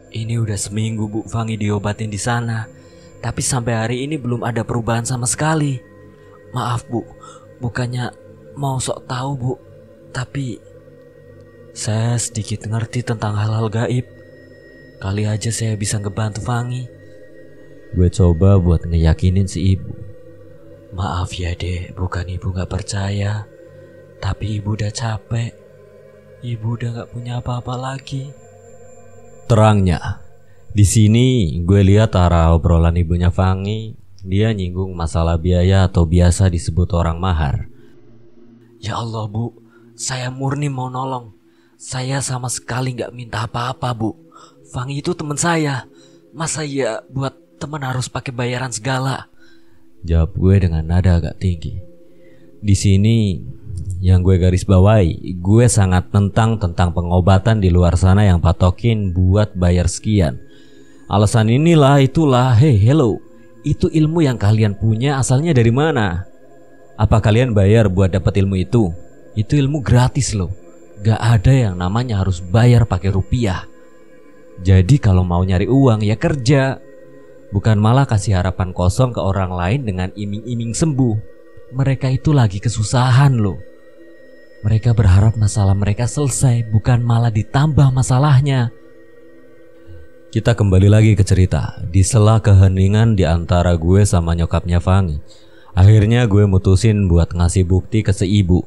Ini udah seminggu bu Fangi diobatin di sana. Tapi sampai hari ini belum ada perubahan sama sekali. Maaf bu, bukannya mau sok tahu bu. Tapi saya sedikit ngerti tentang hal-hal gaib. Kali aja saya bisa ngebantu Fangi. Gue coba buat ngeyakinin si ibu. Maaf ya dek, bukan ibu gak percaya. Tapi ibu udah capek. Ibu udah gak punya apa-apa lagi. Terangnya, di sini gue lihat arah obrolan ibunya Fangi. Dia nyinggung masalah biaya atau biasa disebut orang mahar. Ya Allah bu, saya murni mau nolong. Saya sama sekali gak minta apa-apa bu. Fangi itu teman saya. Masa ya buat teman harus pakai bayaran segala? Jawab gue dengan nada agak tinggi. Di sini yang gue garis bawahi, gue sangat tentang pengobatan di luar sana yang patokin buat bayar sekian. Alasan inilah itulah. Hey hello, itu ilmu yang kalian punya asalnya dari mana? Apa kalian bayar buat dapat ilmu itu? Itu ilmu gratis loh. Gak ada yang namanya harus bayar pakai rupiah. Jadi kalau mau nyari uang ya kerja. Bukan malah kasih harapan kosong ke orang lain dengan iming-iming sembuh. Mereka itu lagi kesusahan loh. Mereka berharap masalah mereka selesai, bukan malah ditambah masalahnya. Kita kembali lagi ke cerita. Di sela keheningan di antara gue sama nyokapnya Fangi, akhirnya gue mutusin buat ngasih bukti ke si ibu.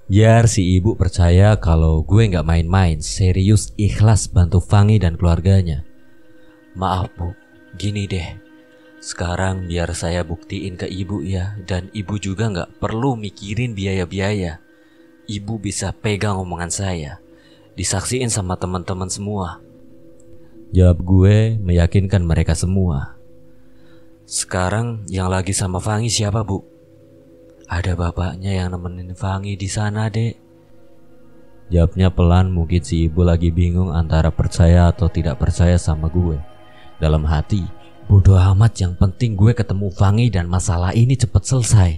Biar si ibu percaya kalau gue gak main-main, serius ikhlas bantu Fangi dan keluarganya. Maaf bu, gini deh. Sekarang biar saya buktiin ke ibu ya. Dan ibu juga gak perlu mikirin biaya-biaya. Ibu bisa pegang omongan saya. Disaksiin sama teman-teman semua. Jawab gue meyakinkan mereka semua. Sekarang yang lagi sama Fangi siapa bu? Ada bapaknya yang nemenin Fangi di sana dek. Jawabnya pelan, mungkin si ibu lagi bingung antara percaya atau tidak percaya sama gue. Dalam hati, bodoh amat, yang penting gue ketemu Fangi dan masalah ini cepet selesai.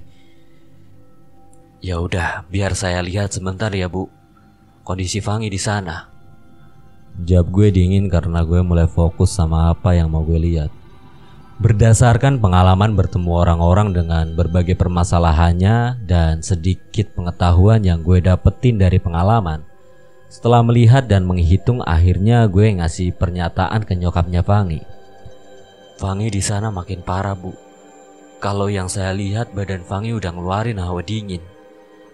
Ya udah, biar saya lihat sebentar ya bu. Kondisi Fangi di sana. Jawab gue dingin karena gue mulai fokus sama apa yang mau gue lihat. Berdasarkan pengalaman bertemu orang-orang dengan berbagai permasalahannya dan sedikit pengetahuan yang gue dapetin dari pengalaman, setelah melihat dan menghitung, akhirnya gue ngasih pernyataan ke nyokapnya Fangi. Fangi di sana makin parah bu. Kalau yang saya lihat badan Fangi udah ngeluarin hawa dingin.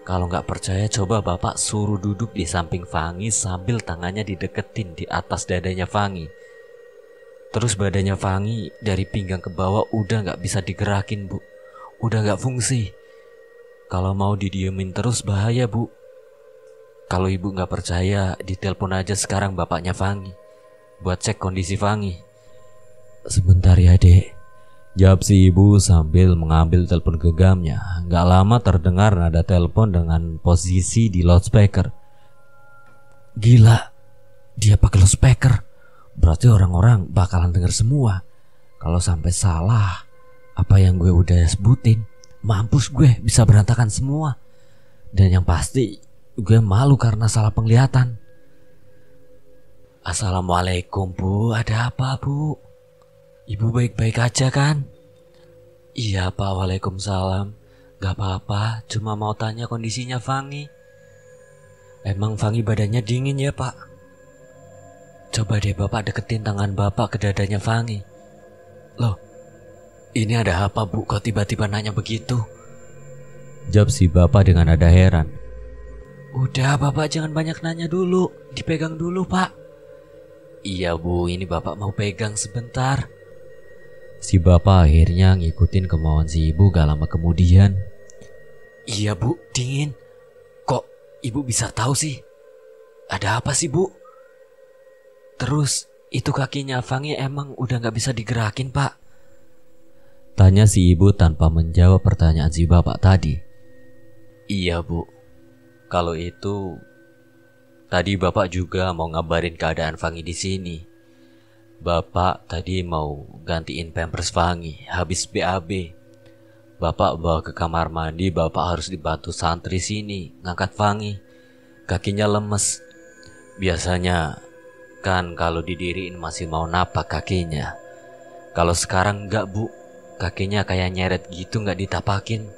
Kalau nggak percaya coba bapak suruh duduk di samping Fangi sambil tangannya dideketin di atas dadanya Fangi. Terus badannya Fangi dari pinggang ke bawah udah gak bisa digerakin bu. Udah gak fungsi. Kalau mau didiemin terus bahaya bu. Kalau ibu gak percaya, ditelepon aja sekarang bapaknya Fangi buat cek kondisi Fangi. Sebentar ya dek. Jawab si ibu sambil mengambil telepon genggamnya. Gak lama terdengar nada telepon dengan posisi di loudspeaker. Gila, dia pakai loudspeaker. Berarti orang-orang bakalan denger semua. Kalau sampai salah apa yang gue udah sebutin, mampus gue, bisa berantakan semua. Dan yang pasti gue malu karena salah penglihatan. Assalamualaikum bu, ada apa bu? Ibu baik-baik aja kan? Iya pak, waalaikumsalam. Gak apa-apa, cuma mau tanya kondisinya Fangi. Emang Fangi badannya dingin ya pak? Coba deh bapak deketin tangan bapak ke dadanya Fangi. Loh, ini ada apa bu, kok tiba-tiba nanya begitu? Jawab si bapak dengan nada heran. Udah bapak jangan banyak nanya dulu, dipegang dulu pak. Iya bu, ini bapak mau pegang sebentar. Si bapak akhirnya ngikutin kemauan si ibu. Gak lama kemudian, iya bu, dingin. Kok ibu bisa tahu sih? Ada apa sih bu? Terus itu kakinya Fangi emang udah gak bisa digerakin pak? Tanya si ibu tanpa menjawab pertanyaan si bapak tadi. Iya bu, kalau itu tadi bapak juga mau ngabarin keadaan Fangi di sini. Bapak tadi mau gantiin pampers Fangi habis BAB. Bapak bawa ke kamar mandi, bapak harus dibantu santri sini ngangkat Fangi. Kakinya lemes. Biasanya kan kalau didiriin masih mau napak kakinya. Kalau sekarang enggak bu, kakinya kayak nyeret gitu, gak ditapakin.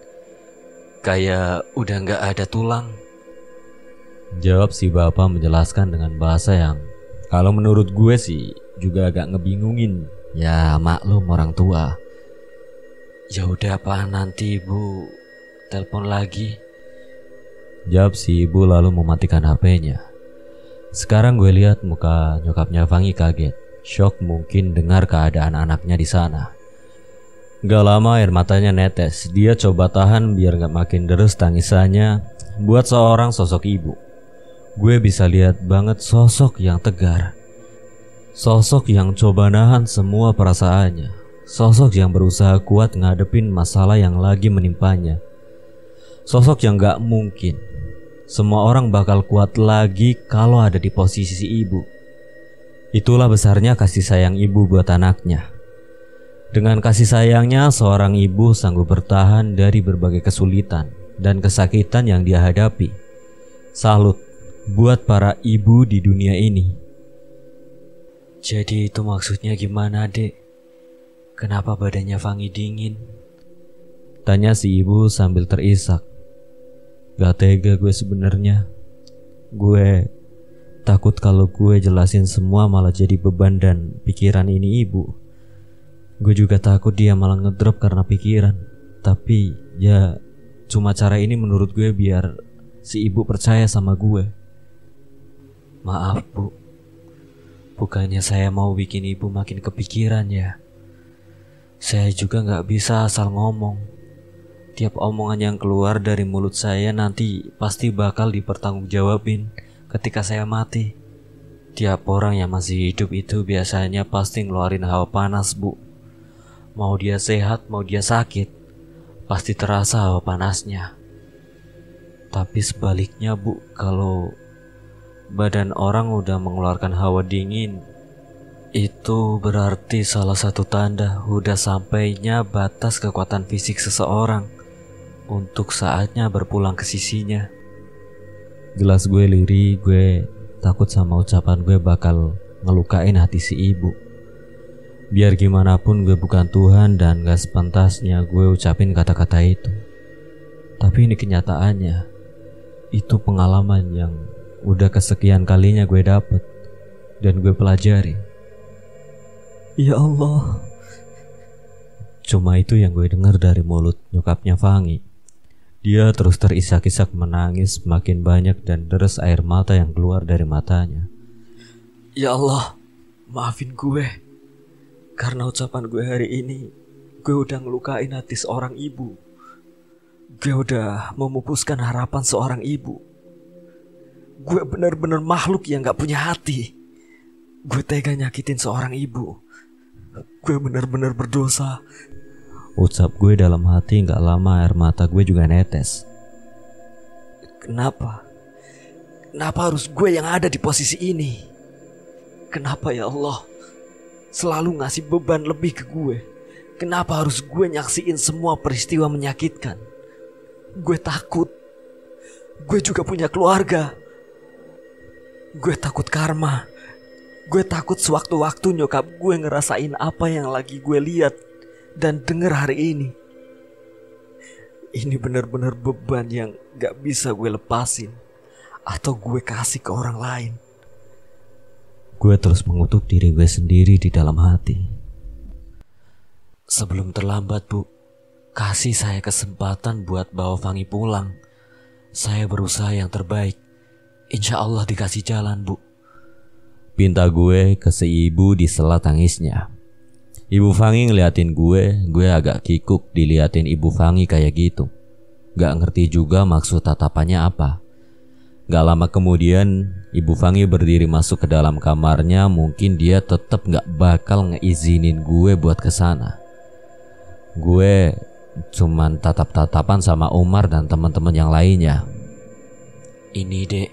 Kayak udah gak ada tulang. Jawab si bapak menjelaskan dengan bahasa yang kalau menurut gue sih juga agak ngebingungin. Ya maklum orang tua. Ya udah pak, nanti ibu telepon lagi. Jawab si ibu lalu mematikan HP-nya. Sekarang gue lihat muka nyokapnya Fangi kaget, shock mungkin dengar keadaan anaknya di sana. Gak lama air matanya netes. Dia coba tahan biar gak makin deres tangisannya. Buat seorang sosok ibu, gue bisa lihat banget sosok yang tegar. Sosok yang coba nahan semua perasaannya. Sosok yang berusaha kuat ngadepin masalah yang lagi menimpanya. Sosok yang gak mungkin semua orang bakal kuat lagi kalau ada di posisi si ibu. Itulah besarnya kasih sayang ibu buat anaknya. Dengan kasih sayangnya, seorang ibu sanggup bertahan dari berbagai kesulitan dan kesakitan yang dia hadapi. Salut buat para ibu di dunia ini. Jadi itu maksudnya gimana dek? Kenapa badannya Fangi dingin? Tanya si ibu sambil terisak. Gak tega gue sebenarnya. Gue takut kalau gue jelasin semua malah jadi beban dan pikiran ini ibu. Gue juga takut dia malah ngedrop karena pikiran. Tapi ya cuma cara ini menurut gue biar si ibu percaya sama gue. Maaf bu, bukannya saya mau bikin ibu makin kepikiran ya. Saya juga gak bisa asal ngomong. Tiap omongan yang keluar dari mulut saya nanti pasti bakal dipertanggungjawabin ketika saya mati. Tiap orang yang masih hidup itu biasanya pasti ngeluarin hawa panas bu. Mau dia sehat mau dia sakit, pasti terasa hawa panasnya. Tapi sebaliknya bu, kalau badan orang udah mengeluarkan hawa dingin, itu berarti salah satu tanda udah sampainya batas kekuatan fisik seseorang untuk saatnya berpulang ke sisinya. Jelas gue liri, gue takut sama ucapan gue bakal ngelukain hati si ibu. Biar gimana pun gue bukan Tuhan dan gak sepantasnya gue ucapin kata-kata itu. Tapi ini kenyataannya. Itu pengalaman yang udah kesekian kalinya gue dapet dan gue pelajari. Ya Allah. Cuma itu yang gue dengar dari mulut nyokapnya Fangi. Dia terus terisak-isak menangis semakin banyak dan deres air mata yang keluar dari matanya. Ya Allah, maafin gue. Karena ucapan gue hari ini, gue udah ngelukain hati seorang ibu. Gue udah memupuskan harapan seorang ibu. Gue benar-benar makhluk yang gak punya hati. Gue tega nyakitin seorang ibu. Gue benar-benar berdosa. Ucap gue dalam hati. Gak lama air mata gue juga netes. Kenapa? Kenapa harus gue yang ada di posisi ini? Kenapa ya Allah selalu ngasih beban lebih ke gue? Kenapa harus gue nyaksiin semua peristiwa menyakitkan? Gue takut. Gue juga punya keluarga. Gue takut karma. Gue takut sewaktu-waktu nyokap gue ngerasain apa yang lagi gue lihat dan denger hari ini. Ini benar-benar beban yang gak bisa gue lepasin atau gue kasih ke orang lain. Gue terus mengutuk diri gue sendiri di dalam hati. Sebelum terlambat, Bu, kasih saya kesempatan buat bawa Fangi pulang. Saya berusaha yang terbaik. Insya Allah dikasih jalan, Bu. Pinta gue ke si ibu di sela tangisnya. Ibu Fangi ngeliatin gue agak kikuk diliatin Ibu Fangi kayak gitu. Gak ngerti juga maksud tatapannya apa. Gak lama kemudian Ibu Fangi berdiri masuk ke dalam kamarnya. Mungkin dia tetap gak bakal ngeizinin gue buat kesana. Gue cuman tatap-tatapan sama Umar dan teman-teman yang lainnya. Ini Dek,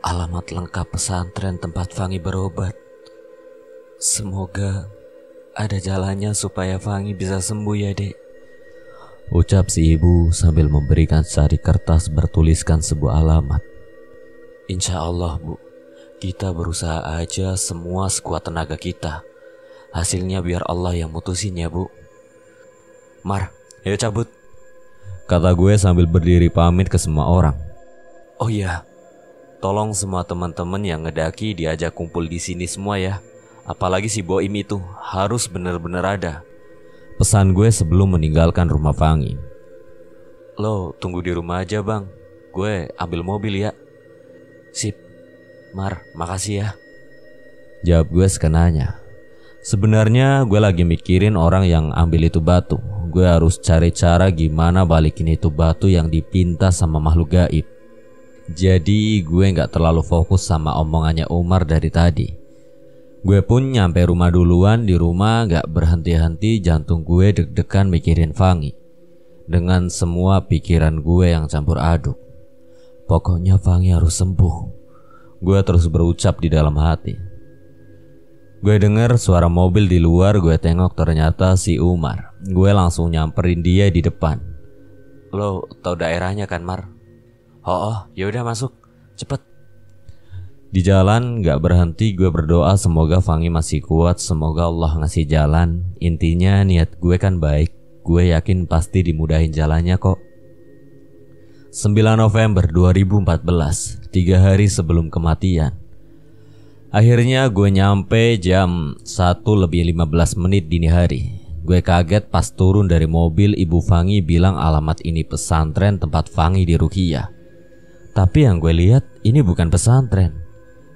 alamat lengkap pesantren tempat Fangi berobat. Semoga ada jalannya supaya Fangi bisa sembuh ya Dek. Ucap si ibu sambil memberikan secari kertas bertuliskan sebuah alamat. Insya Allah Bu, kita berusaha aja semua sekuat tenaga kita. Hasilnya biar Allah yang mutusin ya Bu. Mar, ayo cabut, kata gue sambil berdiri pamit ke semua orang. Oh iya, tolong semua teman-teman yang ngedaki diajak kumpul di sini semua ya. Apalagi si Boim itu harus bener-bener ada. Pesan gue sebelum meninggalkan rumah Fangi. Lo tunggu di rumah aja bang, gue ambil mobil ya. Sip, Mar, makasih ya. Jawab gue sekenanya. Sebenarnya gue lagi mikirin orang yang ambil itu batu. Gue harus cari cara gimana balikin itu batu yang dipinta sama makhluk gaib. Jadi gue gak terlalu fokus sama omongannya Umar dari tadi. Gue pun nyampe rumah duluan. Di rumah gak berhenti-henti jantung gue deg-degan mikirin Fangi. Dengan semua pikiran gue yang campur aduk. Pokoknya Fangi harus sembuh. Gue terus berucap di dalam hati. Gue denger suara mobil di luar. Gue tengok ternyata si Umar. Gue langsung nyamperin dia di depan. Lo tau daerahnya kan Mar? Oh, yaudah masuk, cepet. Di jalan gak berhenti gue berdoa semoga Fangi masih kuat. Semoga Allah ngasih jalan. Intinya niat gue kan baik. Gue yakin pasti dimudahin jalannya kok. 9 November 2014, 3 hari sebelum kematian. Akhirnya gue nyampe jam 1:15 dini hari. Gue kaget pas turun dari mobil. Ibu Fangi bilang alamat ini pesantren tempat Fangi diruqyah. Tapi yang gue lihat ini bukan pesantren.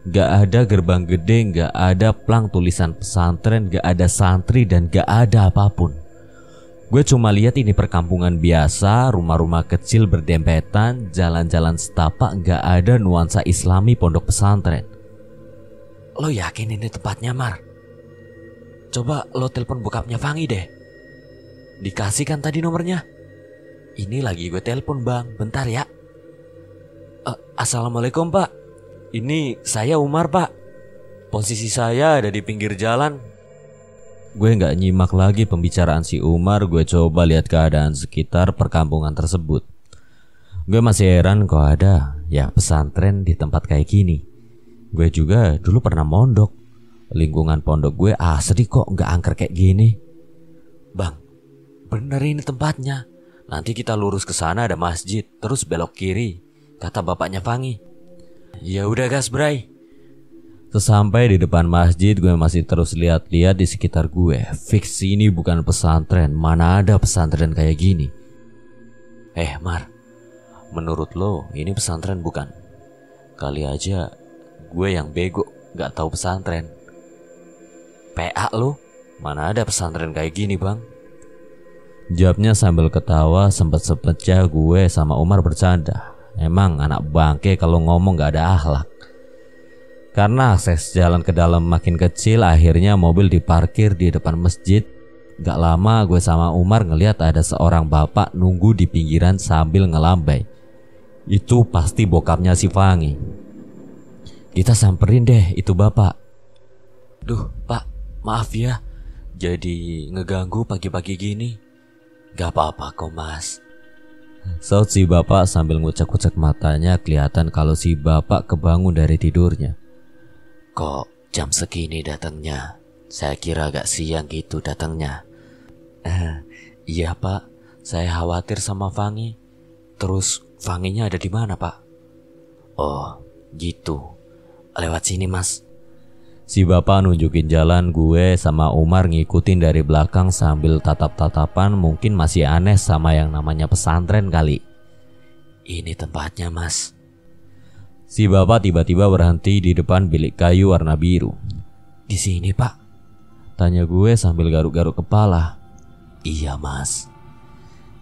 Gak ada gerbang gede, gak ada plang tulisan pesantren, gak ada santri dan gak ada apapun. Gue cuma lihat ini perkampungan biasa, rumah-rumah kecil berdempetan, jalan-jalan setapak, gak ada nuansa islami pondok pesantren. Lo yakin ini tempatnya Mar? Coba lo telepon bokapnya Fangi deh. Dikasih kan tadi nomornya? Ini lagi gue telepon bang, bentar ya. Assalamualaikum pak, ini saya Umar pak. Posisi saya ada di pinggir jalan. Gue gak nyimak lagi pembicaraan si Umar. Gue coba lihat keadaan sekitar perkampungan tersebut. Gue masih heran kok ada ya pesantren di tempat kayak gini. Gue juga dulu pernah mondok. Lingkungan pondok gue asri kok gak angker kayak gini. Bang, bener ini tempatnya. Nanti kita lurus ke sana ada masjid, terus belok kiri, kata bapaknya Fangi. Ya udah gas bray. Sesampai di depan masjid gue masih terus lihat-lihat di sekitar gue. Fix ini bukan pesantren. Mana ada pesantren kayak gini. Mar, menurut lo ini pesantren bukan? Kali aja gue yang bego gak tahu pesantren. PA lo, mana ada pesantren kayak gini bang? Jawabnya sambil ketawa. Sempet-sempetnya gue sama Umar bercanda. Emang anak bangke kalau ngomong gak ada akhlak. Karena akses jalan ke dalam makin kecil, akhirnya mobil diparkir di depan masjid. gak lama gue sama Umar ngelihat ada seorang bapak nunggu di pinggiran sambil ngelambai. Itu pasti bokapnya si Fangi. Kita samperin deh itu bapak. Duh pak, maaf ya, jadi ngeganggu pagi-pagi gini. Gak apa-apa kok mas. Saut si bapak sambil ngucek-ngucek matanya, kelihatan kalau si bapak kebangun dari tidurnya. Kok jam segini datangnya? Saya kira agak siang gitu datangnya. Iya pak, saya khawatir sama Fangi. Terus Fanginya ada di mana pak? Oh gitu, lewat sini mas. Si bapak nunjukin jalan, gue sama Umar ngikutin dari belakang sambil tatap-tatapan. Mungkin masih aneh sama yang namanya pesantren kali. Ini tempatnya mas. Si bapak tiba-tiba berhenti di depan bilik kayu warna biru. Di sini pak? Tanya gue sambil garuk-garuk kepala. Iya mas,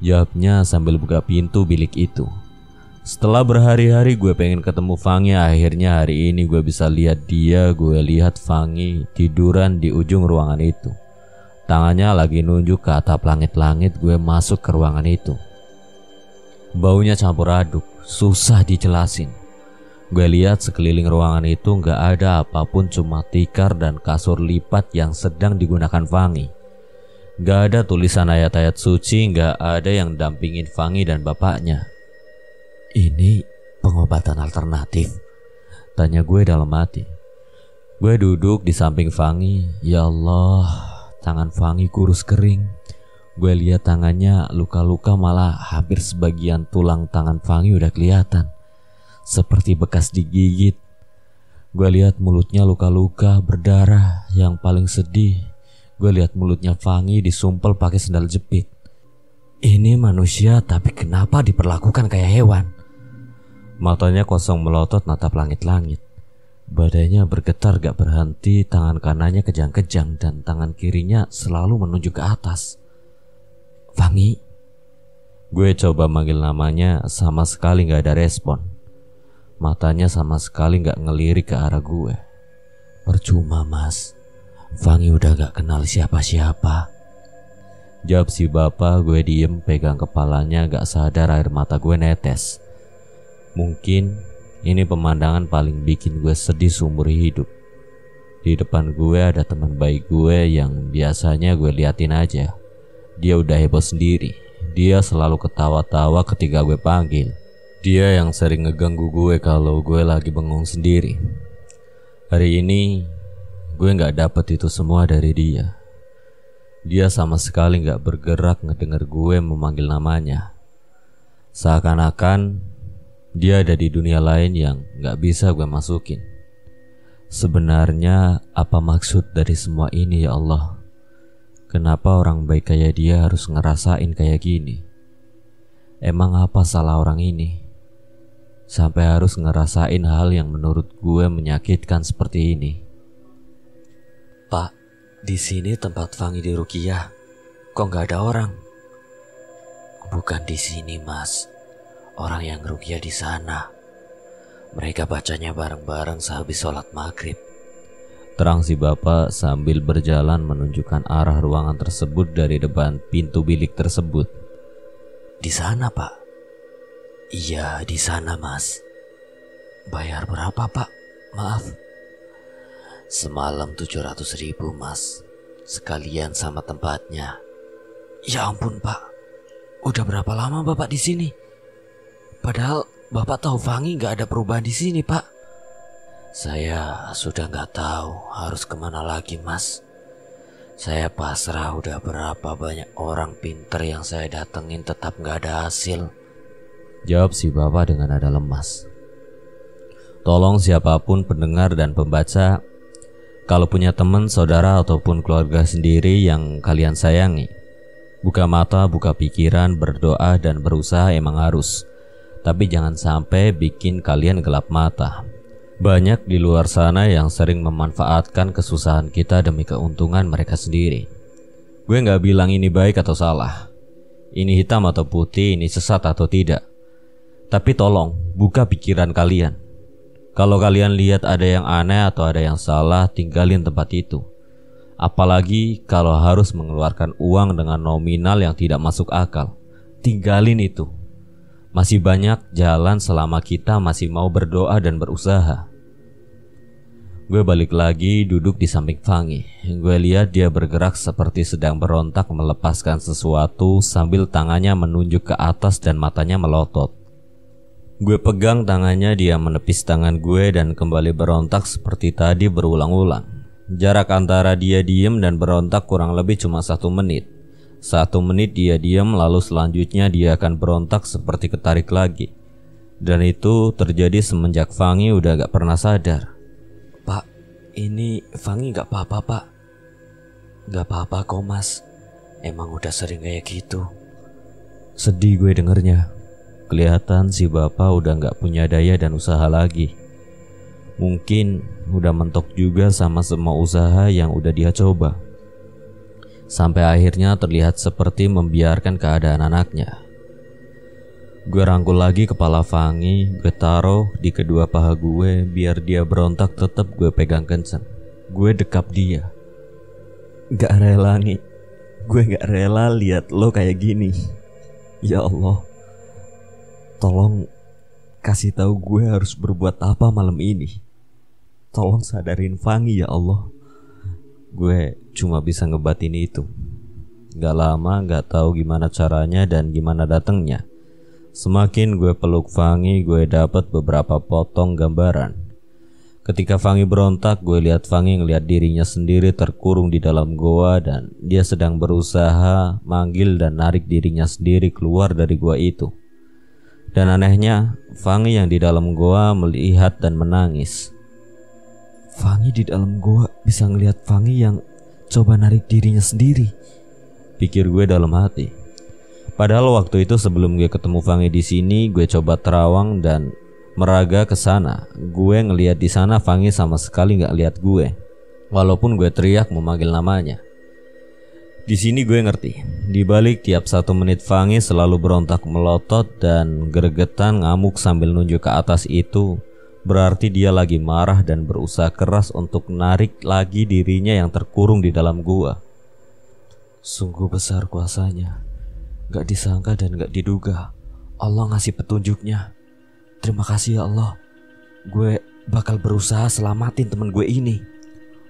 jawabnya sambil buka pintu bilik itu. Setelah berhari-hari gue pengen ketemu Fangi, akhirnya hari ini gue bisa lihat dia. Gue lihat Fangi tiduran di ujung ruangan itu. Tangannya lagi nunjuk ke atap langit-langit. Gue masuk ke ruangan itu. Baunya campur aduk, susah dijelasin. Gue lihat sekeliling ruangan itu gak ada apapun, cuma tikar dan kasur lipat yang sedang digunakan Fangi. Gak ada tulisan ayat-ayat suci, gak ada yang dampingin Fangi dan bapaknya. Ini pengobatan alternatif? Tanya gue dalam hati. Gue duduk di samping Fangi. Ya Allah, tangan Fangi kurus kering. Gue lihat tangannya luka-luka, malah hampir sebagian tulang tangan Fangi udah kelihatan, seperti bekas digigit. Gue lihat mulutnya luka-luka berdarah. Yang paling sedih, gue lihat mulutnya Fangi disumpel pakai sendal jepit. Ini manusia tapi kenapa diperlakukan kayak hewan? Matanya kosong melotot natap langit-langit. Badannya bergetar gak berhenti. Tangan kanannya kejang-kejang dan tangan kirinya selalu menunjuk ke atas. Fangi? Gue coba manggil namanya, sama sekali gak ada respon. Matanya sama sekali gak ngelirik ke arah gue. Percuma mas, Fangi udah gak kenal siapa-siapa. Jawab si bapak. Gue diem pegang kepalanya, gak sadar air mata gue netes. Mungkin ini pemandangan paling bikin gue sedih seumur hidup. Di depan gue ada teman baik gue yang biasanya gue liatin aja. Dia udah heboh sendiri. Dia selalu ketawa-tawa ketika gue panggil. Dia yang sering ngeganggu gue kalau gue lagi bengong sendiri. Hari ini gue gak dapet itu semua dari dia. Dia sama sekali gak bergerak ngedenger gue memanggil namanya. Seakan-akan dia ada di dunia lain yang gak bisa gue masukin. Sebenarnya apa maksud dari semua ini ya Allah? Kenapa orang baik kayak dia harus ngerasain kayak gini? Emang apa salah orang ini sampai harus ngerasain hal yang menurut gue menyakitkan seperti ini? Pak, di sini tempat Fangi diruqyah. Kok nggak ada orang? Bukan di sini mas. Orang yang ruqyah di sana. Mereka bacanya bareng-bareng sehabis sholat maghrib. Terang si bapak sambil berjalan menunjukkan arah ruangan tersebut dari depan pintu bilik tersebut. Di sana pak? Iya di sana mas. Bayar berapa pak? Maaf. Semalam 700.000 mas. Sekalian sama tempatnya. Ya ampun pak. Udah berapa lama bapak di sini? Padahal bapak tahu Fangi gak ada perubahan di sini pak. Saya sudah gak tahu harus kemana lagi mas. Saya pasrah, udah berapa banyak orang pinter yang saya datengin tetap gak ada hasil. Jawab si bapak dengan nada lemas. Tolong siapapun pendengar dan pembaca, kalau punya teman, saudara ataupun keluarga sendiri yang kalian sayangi, buka mata, buka pikiran, berdoa dan berusaha emang harus. Tapi jangan sampai bikin kalian gelap mata. Banyak di luar sana yang sering memanfaatkan kesusahan kita demi keuntungan mereka sendiri. Gue gak bilang ini baik atau salah, ini hitam atau putih, ini sesat atau tidak. Tapi tolong buka pikiran kalian. Kalau kalian lihat ada yang aneh atau ada yang salah, tinggalin tempat itu. Apalagi kalau harus mengeluarkan uang dengan nominal yang tidak masuk akal. Tinggalin itu. Masih banyak jalan selama kita masih mau berdoa dan berusaha. Gue balik lagi duduk di samping Fangi. Gue lihat dia bergerak seperti sedang berontak melepaskan sesuatu sambil tangannya menunjuk ke atas dan matanya melotot. Gue pegang tangannya, dia menepis tangan gue dan kembali berontak seperti tadi berulang-ulang. Jarak antara dia diem dan berontak kurang lebih cuma 1 menit. 1 menit dia diem, lalu selanjutnya dia akan berontak seperti ketarik lagi. Dan itu terjadi semenjak Fangi udah gak pernah sadar. Pak, ini Fangi gak apa-apa pak. Gak apa-apa kok mas. Emang udah sering kayak gitu. Sedih gue dengernya. Kelihatan si bapak udah gak punya daya dan usaha lagi. Mungkin udah mentok juga sama semua usaha yang udah dia coba. Sampai akhirnya terlihat seperti membiarkan keadaan anaknya. Gue rangkul lagi kepala Fangi, gue taruh di kedua paha gue biar dia berontak tetap gue pegang kencang. Gue dekap dia. Gak rela nih. Gue gak rela lihat lo kayak gini. Ya Allah, tolong kasih tahu gue harus berbuat apa malam ini. Tolong sadarin Fangi ya Allah. Gue cuma bisa ngebatin itu. Gak lama gak tahu gimana caranya dan gimana datangnya. Semakin gue peluk Fangi, gue dapat beberapa potong gambaran. Ketika Fangi berontak, gue lihat Fangi ngeliat dirinya sendiri terkurung di dalam goa dan dia sedang berusaha manggil dan narik dirinya sendiri keluar dari goa itu. Dan anehnya, Fangi yang di dalam goa melihat dan menangis. Fangi di dalam goa bisa ngelihat Fangi yang coba narik dirinya sendiri, pikir gue dalam hati. Padahal waktu itu sebelum gue ketemu Fangi di sini, gue coba terawang dan meraga ke sana. Gue ngelihat di sana Fangi sama sekali nggak lihat gue, walaupun gue teriak memanggil namanya. Di sini gue ngerti, di balik tiap 1 menit Fangi selalu berontak melotot dan gregetan ngamuk sambil nunjuk ke atas itu, berarti dia lagi marah dan berusaha keras untuk narik lagi dirinya yang terkurung di dalam gua. Sungguh besar kuasanya. Gak disangka dan gak diduga Allah ngasih petunjuknya. Terima kasih ya Allah. Gue bakal berusaha selamatin temen gue ini,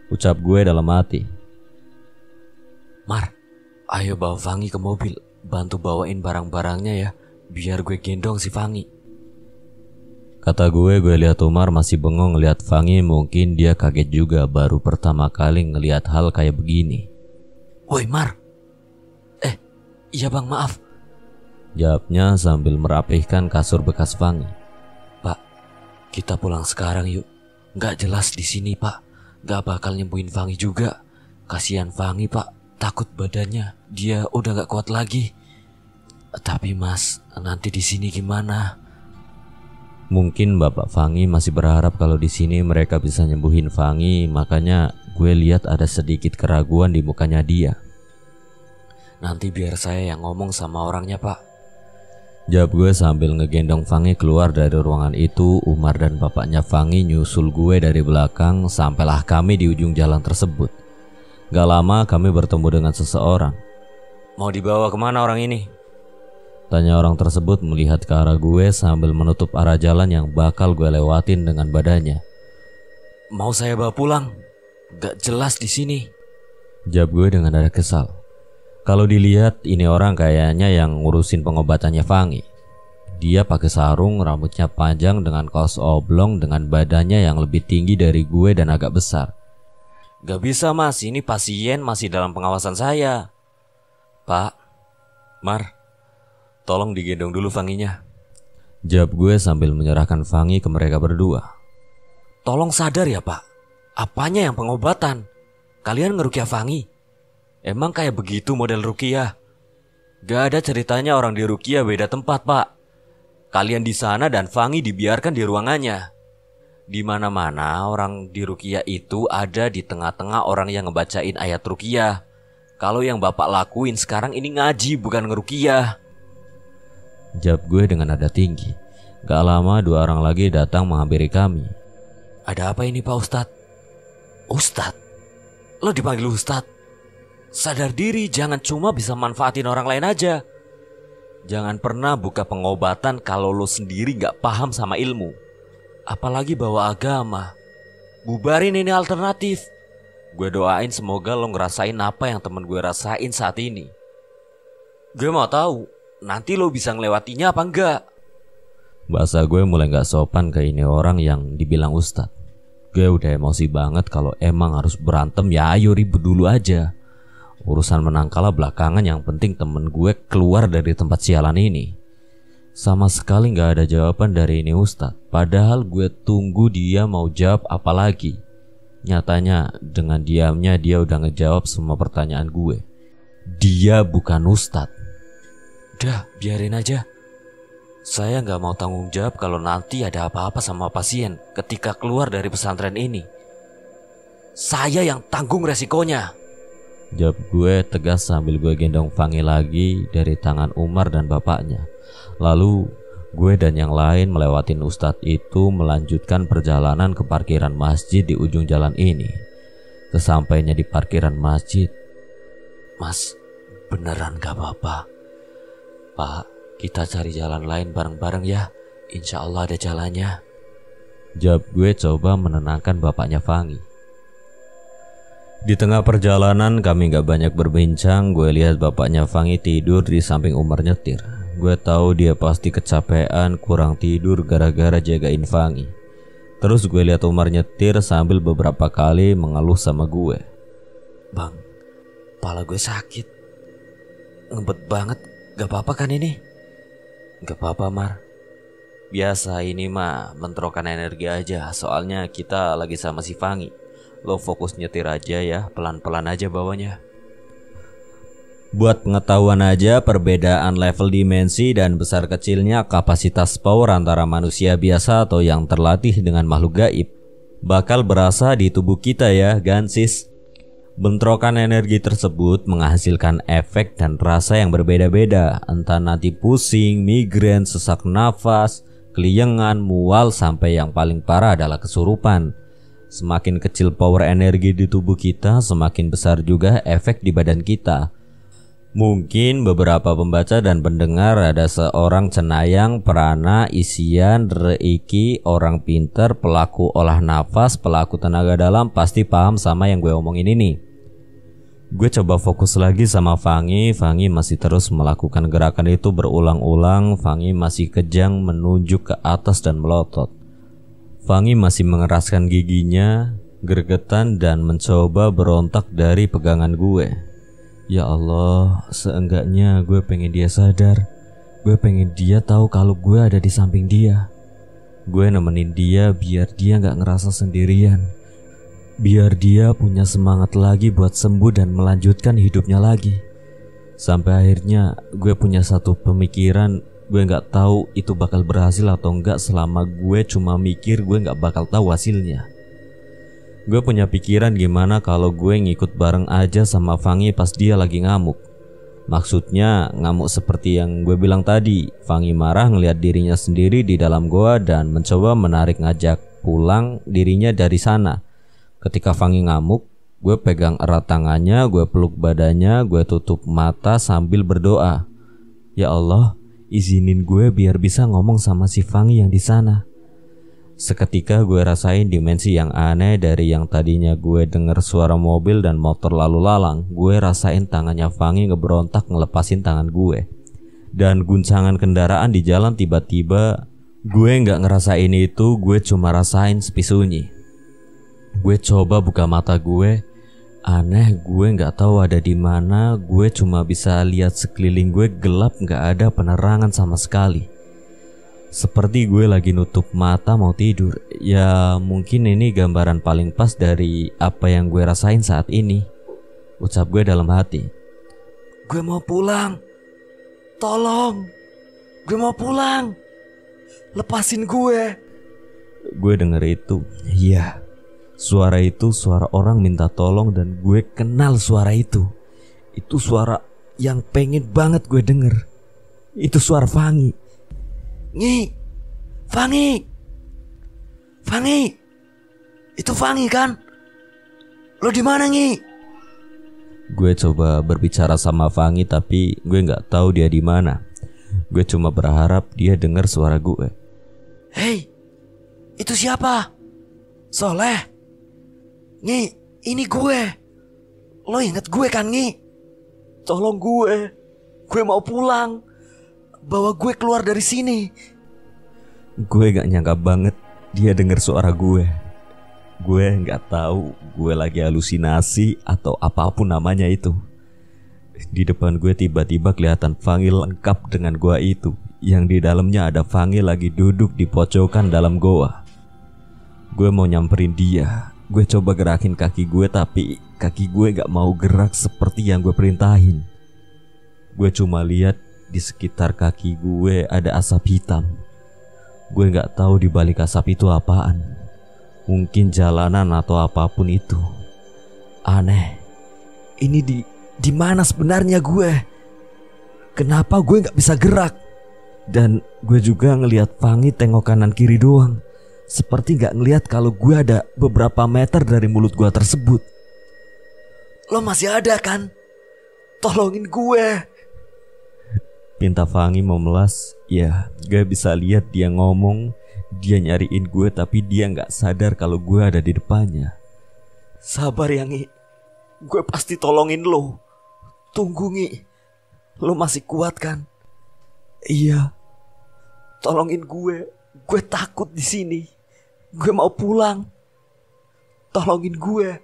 ucap gue dalam hati. Mar, ayo bawa Fangi ke mobil. Bantu bawain barang-barangnya ya, biar gue gendong si Fangi. Kata gue lihat Umar masih bengong ngeliat Fangi. Mungkin dia kaget juga, baru pertama kali ngelihat hal kayak begini. Woi Mar. Iya bang, maaf, jawabnya sambil merapihkan kasur bekas Fangi. Pak, kita pulang sekarang yuk. Gak jelas di sini pak. Gak bakal nyembuhin Fangi juga. Kasihan Fangi pak, takut badannya dia udah gak kuat lagi. Tapi mas, nanti di sini gimana? Mungkin bapak Fangi masih berharap kalau di sini mereka bisa nyembuhin Fangi, makanya gue lihat ada sedikit keraguan di mukanya dia. Nanti biar saya yang ngomong sama orangnya pak, jawab gue sambil ngegendong Fangi keluar dari ruangan itu. Umar dan bapaknya Fangi nyusul gue dari belakang. Sampailah kami di ujung jalan tersebut. Gak lama kami bertemu dengan seseorang. Mau dibawa kemana orang ini? Tanya orang tersebut melihat ke arah gue sambil menutup arah jalan yang bakal gue lewatin dengan badannya. Mau saya bawa pulang. Gak jelas di sini, jawab gue dengan nada kesal. Kalau dilihat ini orang kayaknya yang ngurusin pengobatannya Fangi. Dia pakai sarung, rambutnya panjang dengan kaos oblong dengan badannya yang lebih tinggi dari gue dan agak besar. Gak bisa mas, ini pasien masih dalam pengawasan saya. Pak, Mar, tolong digendong dulu Fanginya, jawab gue sambil menyerahkan Fangi ke mereka berdua. Tolong sadar ya pak, apanya yang pengobatan? Kalian ngerukiah Fangi? Emang kayak begitu model rukiah? Gak ada ceritanya orang di rukiah beda tempat pak. Kalian di sana dan Fangi dibiarkan di ruangannya. Di mana-mana orang di rukiah itu ada di tengah-tengah orang yang ngebacain ayat rukiah. Kalau yang bapak lakuin sekarang ini ngaji bukan ngerukiah, jawab gue dengan nada tinggi. Gak lama 2 orang lagi datang menghampiri kami. Ada apa ini Pak Ustadz? Ustadz? Lo dipanggil Ustadz. Sadar diri, jangan cuma bisa manfaatin orang lain aja. Jangan pernah buka pengobatan kalau lo sendiri gak paham sama ilmu. Apalagi bawa agama. Bubarin ini alternatif. Gue doain semoga lo ngerasain apa yang temen gue rasain saat ini. Gue mau tahu nanti lo bisa ngelewatinya apa enggak. Bahasa gue mulai gak sopan ke ini orang yang dibilang Ustadz. Gue udah emosi banget. Kalau emang harus berantem ya ayo ribut dulu aja. Urusan menang kalah belakangan, yang penting temen gue keluar dari tempat sialan ini. Sama sekali gak ada jawaban dari ini Ustadz. Padahal gue tunggu dia mau jawab apa lagi. Nyatanya dengan diamnya dia udah ngejawab semua pertanyaan gue. Dia bukan Ustadz. Udah biarin aja. Saya gak mau tanggung jawab kalau nanti ada apa-apa sama pasien ketika keluar dari pesantren ini. Saya yang tanggung resikonya. Jawab gue tegas sambil gue gendong Fangi lagi dari tangan Umar dan bapaknya. Lalu gue dan yang lain melewatin Ustadz itu melanjutkan perjalanan ke parkiran masjid di ujung jalan ini. Sesampainya di parkiran masjid, Mas, beneran gak apa-apa? Pak, kita cari jalan lain bareng-bareng ya. Insya Allah ada jalannya. jawab gue coba menenangkan bapaknya Fangi. Di tengah perjalanan kami gak banyak berbincang. Gue lihat bapaknya Fangi tidur di samping Umar nyetir. Gue tahu dia pasti kecapean, kurang tidur gara-gara jagain Fangi. Terus gue lihat Umar nyetir sambil beberapa kali mengeluh sama gue. Bang, kepala gue sakit. Ngebet banget. Gak apa-apa kan ini? Gak apa-apa Mar. Biasa ini mah bentrokan energi aja. Soalnya kita lagi sama si Fangi. Lo fokus nyetir aja ya, pelan-pelan aja bawanya. Buat pengetahuan aja, perbedaan level dimensi dan besar kecilnya kapasitas power antara manusia biasa atau yang terlatih dengan makhluk gaib bakal berasa di tubuh kita ya, Gansis. Bentrokan energi tersebut menghasilkan efek dan rasa yang berbeda-beda, entah nanti pusing, migrain, sesak nafas, keliengan, mual, sampai yang paling parah adalah kesurupan. Semakin kecil power energi di tubuh kita, semakin besar juga efek di badan kita. Mungkin beberapa pembaca dan pendengar ada seorang cenayang, perana, isian, reiki, orang pinter, pelaku olah nafas, pelaku tenaga dalam pasti paham sama yang gue omongin ini. Gue coba fokus lagi sama Fangi. Fangi masih terus melakukan gerakan itu berulang-ulang. Fangi masih kejang menunjuk ke atas dan melotot. Fangi masih mengeraskan giginya, gregetan dan mencoba berontak dari pegangan gue. Ya Allah, seenggaknya gue pengen dia sadar. Gue pengen dia tahu kalau gue ada di samping dia. Gue nemenin dia biar dia gak ngerasa sendirian. Biar dia punya semangat lagi buat sembuh dan melanjutkan hidupnya lagi. Sampai akhirnya gue punya satu pemikiran. Gue gak tahu itu bakal berhasil atau enggak. Selama gue cuma mikir, gue gak bakal tahu hasilnya. Gue punya pikiran gimana kalau gue ngikut bareng aja sama Fangi pas dia lagi ngamuk. Maksudnya ngamuk seperti yang gue bilang tadi. Fangi marah ngelihat dirinya sendiri di dalam goa dan mencoba menarik ngajak pulang dirinya dari sana. Ketika Fangi ngamuk, gue pegang erat tangannya, gue peluk badannya, gue tutup mata sambil berdoa. Ya Allah, izinin gue biar bisa ngomong sama si Fangi yang di sana. Seketika gue rasain dimensi yang aneh. Dari yang tadinya gue denger suara mobil dan motor lalu lalang, gue rasain tangannya Fangi ngeberontak ngelepasin tangan gue. Dan guncangan kendaraan di jalan tiba-tiba. Gue gak ngerasain itu, gue cuma rasain sepi sunyi. Gue coba buka mata gue. Aneh, gue gak tahu ada di mana. Gue cuma bisa lihat sekeliling gue gelap, gak ada penerangan sama sekali. Seperti gue lagi nutup mata mau tidur. Ya mungkin ini gambaran paling pas dari apa yang gue rasain saat ini. Ucap gue dalam hati. Gue mau pulang. Tolong. Gue mau pulang. Lepasin gue. Gue denger itu. Iya, suara itu suara orang minta tolong dan gue kenal suara itu. Itu suara yang pengen banget gue denger. Itu suara Fangi. Ngi, Fangi, Fangi, itu Fangi kan? Lo di mana Ngi? Gue coba berbicara sama Fangi tapi gue gak tahu dia di mana. Gue cuma berharap dia dengar suara gue. Hei, itu siapa? Soleh? Ngi, ini gue. Lo inget gue kan, Ngi? Tolong gue mau pulang. Bawa gue keluar dari sini. Gue gak nyangka banget dia dengar suara gue. Gue gak tahu gue lagi halusinasi atau apapun namanya itu. Di depan gue tiba-tiba kelihatan Fangi lengkap dengan gua itu, yang di dalamnya ada Fangi lagi duduk di pojokan dalam goa. Gue mau nyamperin dia. Gue coba gerakin kaki gue tapi kaki gue gak mau gerak seperti yang gue perintahin. Gue cuma lihat di sekitar kaki gue ada asap hitam. Gue gak tahu di balik asap itu apaan. Mungkin jalanan atau apapun itu. Aneh. Ini di mana sebenarnya gue? Kenapa gue gak bisa gerak? Dan gue juga ngelihat Fangi tengok kanan kiri doang. Seperti gak ngelihat kalau gue ada beberapa meter dari mulut gue tersebut. Lo masih ada kan? Tolongin gue. Pinta Fangi memelas. Ya, gue bisa lihat dia ngomong. Dia nyariin gue tapi dia gak sadar kalau gue ada di depannya. Sabar ya, Ngi. Gue pasti tolongin lo. Tunggu, Ngi. Lo masih kuat kan? Iya. Tolongin gue. Gue takut di sini. Gue mau pulang. Tolongin gue.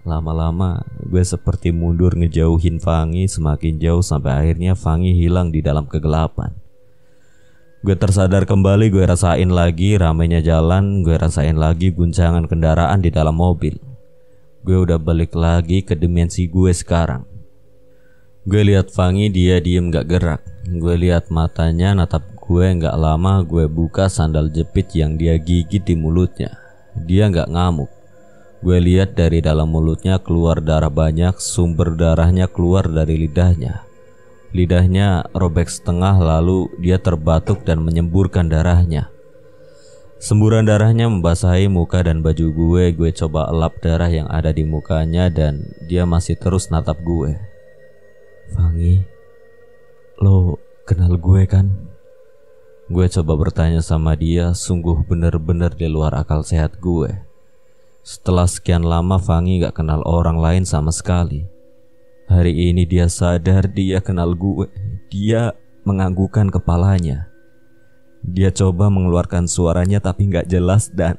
Lama-lama gue seperti mundur ngejauhin Fangi semakin jauh sampai akhirnya Fangi hilang di dalam kegelapan. Gue tersadar kembali, gue rasain lagi ramainya jalan, gue rasain lagi guncangan kendaraan di dalam mobil. Gue udah balik lagi ke dimensi gue sekarang. Gue lihat Fangi, dia diem gak gerak. Gue lihat matanya natap gue. Gak lama gue buka sandal jepit yang dia gigit di mulutnya. Dia gak ngamuk. Gue lihat dari dalam mulutnya keluar darah banyak. Sumber darahnya keluar dari lidahnya. Lidahnya robek setengah lalu dia terbatuk dan menyemburkan darahnya. Semburan darahnya membasahi muka dan baju gue. Gue coba elap darah yang ada di mukanya dan dia masih terus natap gue. Fangi, lo kenal gue kan? Gue coba bertanya sama dia, sungguh bener-bener di luar akal sehat gue. Setelah sekian lama Fangi gak kenal orang lain sama sekali. Hari ini dia sadar dia kenal gue. Dia menganggukkan kepalanya. Dia coba mengeluarkan suaranya tapi gak jelas dan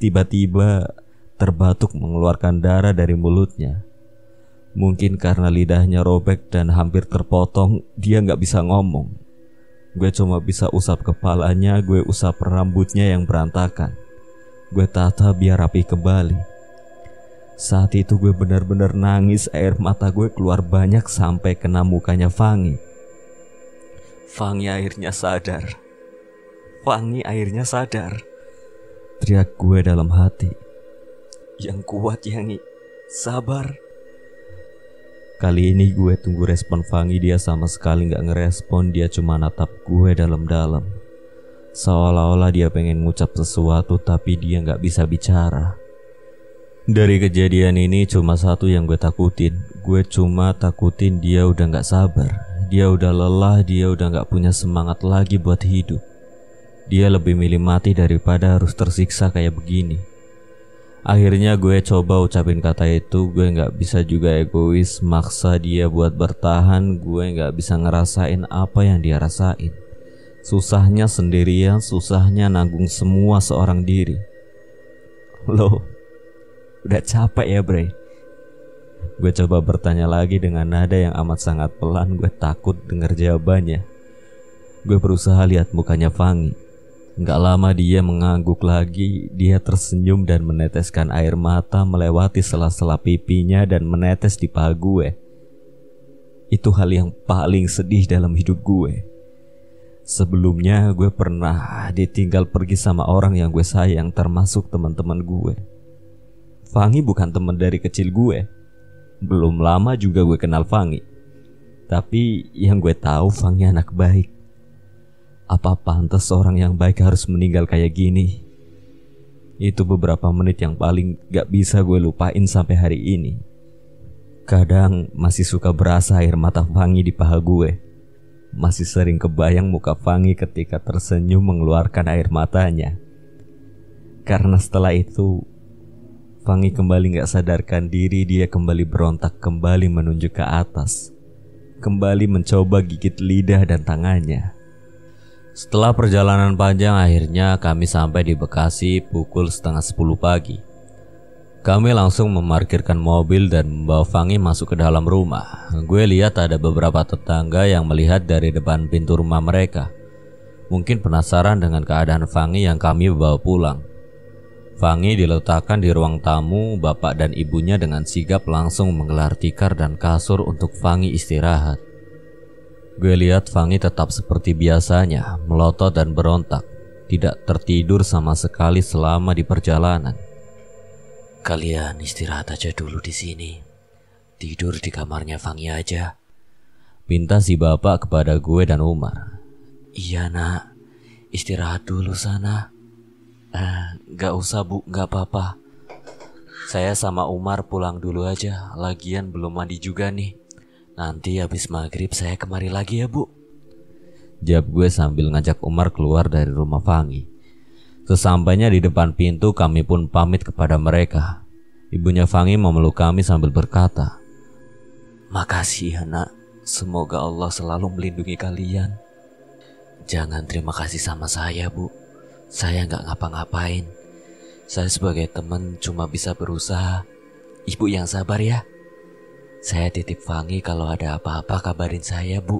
tiba-tiba terbatuk mengeluarkan darah dari mulutnya. Mungkin karena lidahnya robek dan hampir terpotong, dia gak bisa ngomong. Gue cuma bisa usap kepalanya, gue usap rambutnya yang berantakan. Gue tata biar rapi kembali. Saat itu gue benar-benar nangis, air mata gue keluar banyak sampai kena mukanya Fangi. Fangi akhirnya sadar. Fangi akhirnya sadar. Teriak gue dalam hati. Yang kuat ya, Ngi. Sabar. Kali ini gue tunggu respon Fangi, dia sama sekali gak ngerespon. Dia cuma natap gue dalam-dalam. Seolah-olah dia pengen ngucap sesuatu tapi dia gak bisa bicara. Dari kejadian ini cuma satu yang gue takutin. Gue cuma takutin dia udah gak sabar. Dia udah lelah, dia udah gak punya semangat lagi buat hidup. Dia lebih milih mati daripada harus tersiksa kayak begini. Akhirnya gue coba ucapin kata itu. Gue gak bisa juga egois maksa dia buat bertahan. Gue gak bisa ngerasain apa yang dia rasain. Susahnya sendirian, susahnya nanggung semua seorang diri. Loh, udah capek ya, Bre? Gue coba bertanya lagi dengan nada yang amat sangat pelan. Gue takut dengar jawabannya. Gue berusaha lihat mukanya Fangi. Gak lama dia mengangguk lagi. Dia tersenyum dan meneteskan air mata melewati sela-sela pipinya dan menetes di paha gue. Itu hal yang paling sedih dalam hidup gue. Sebelumnya gue pernah ditinggal pergi sama orang yang gue sayang, termasuk teman-teman gue. Fangi bukan teman dari kecil gue. Belum lama juga gue kenal Fangi. Tapi yang gue tahu Fangi anak baik. Apa pantas orang yang baik harus meninggal kayak gini? Itu beberapa menit yang paling gak bisa gue lupain sampai hari ini. Kadang masih suka berasa air mata Fangi di paha gue. Masih sering kebayang muka Fangi ketika tersenyum mengeluarkan air matanya. Karena setelah itu Fangi kembali gak sadarkan diri. Dia kembali berontak, kembali menunjuk ke atas, kembali mencoba gigit lidah dan tangannya. Setelah perjalanan panjang, akhirnya kami sampai di Bekasi pukul 9:30 pagi. Kami langsung memarkirkan mobil dan membawa Fangi masuk ke dalam rumah. Gue lihat ada beberapa tetangga yang melihat dari depan pintu rumah mereka. Mungkin penasaran dengan keadaan Fangi yang kami bawa pulang. Fangi diletakkan di ruang tamu. Bapak dan ibunya dengan sigap langsung menggelar tikar dan kasur untuk Fangi istirahat. Gue lihat Fangi tetap seperti biasanya, melotot dan berontak. Tidak tertidur sama sekali selama di perjalanan. Kalian istirahat aja dulu di sini. Tidur di kamarnya Fangi aja, pinta si bapak kepada gue dan Umar. Iya nak, istirahat dulu sana. Gak usah bu, gak apa-apa. Saya sama Umar pulang dulu aja. Lagian belum mandi juga nih. Nanti habis maghrib saya kemari lagi ya bu, jawab gue sambil ngajak Umar keluar dari rumah Fangi. Sesampainya di depan pintu, kami pun pamit kepada mereka. Ibunya Fangi memeluk kami sambil berkata, makasih ya nak, semoga Allah selalu melindungi kalian. Jangan terima kasih sama saya bu, saya gak ngapa-ngapain. Saya sebagai teman cuma bisa berusaha. Ibu yang sabar ya. Saya titip Fangi, kalau ada apa-apa kabarin saya bu,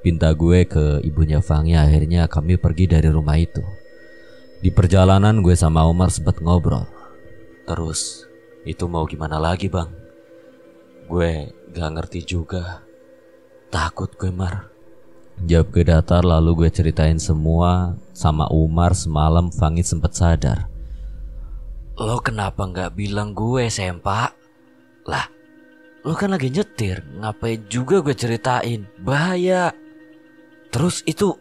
pinta gue ke ibunya Fangi. Akhirnya kami pergi dari rumah itu. Di perjalanan gue sama Umar sempat ngobrol. Terus itu mau gimana lagi bang? Gue gak ngerti juga. Takut gue Mar, jawab gue datar. Lalu gue ceritain semua sama Umar. Semalam Fangi sempat sadar. Lo kenapa gak bilang gue Sempak? Lah, lo kan lagi nyetir, ngapain juga gue ceritain? Bahaya. Terus itu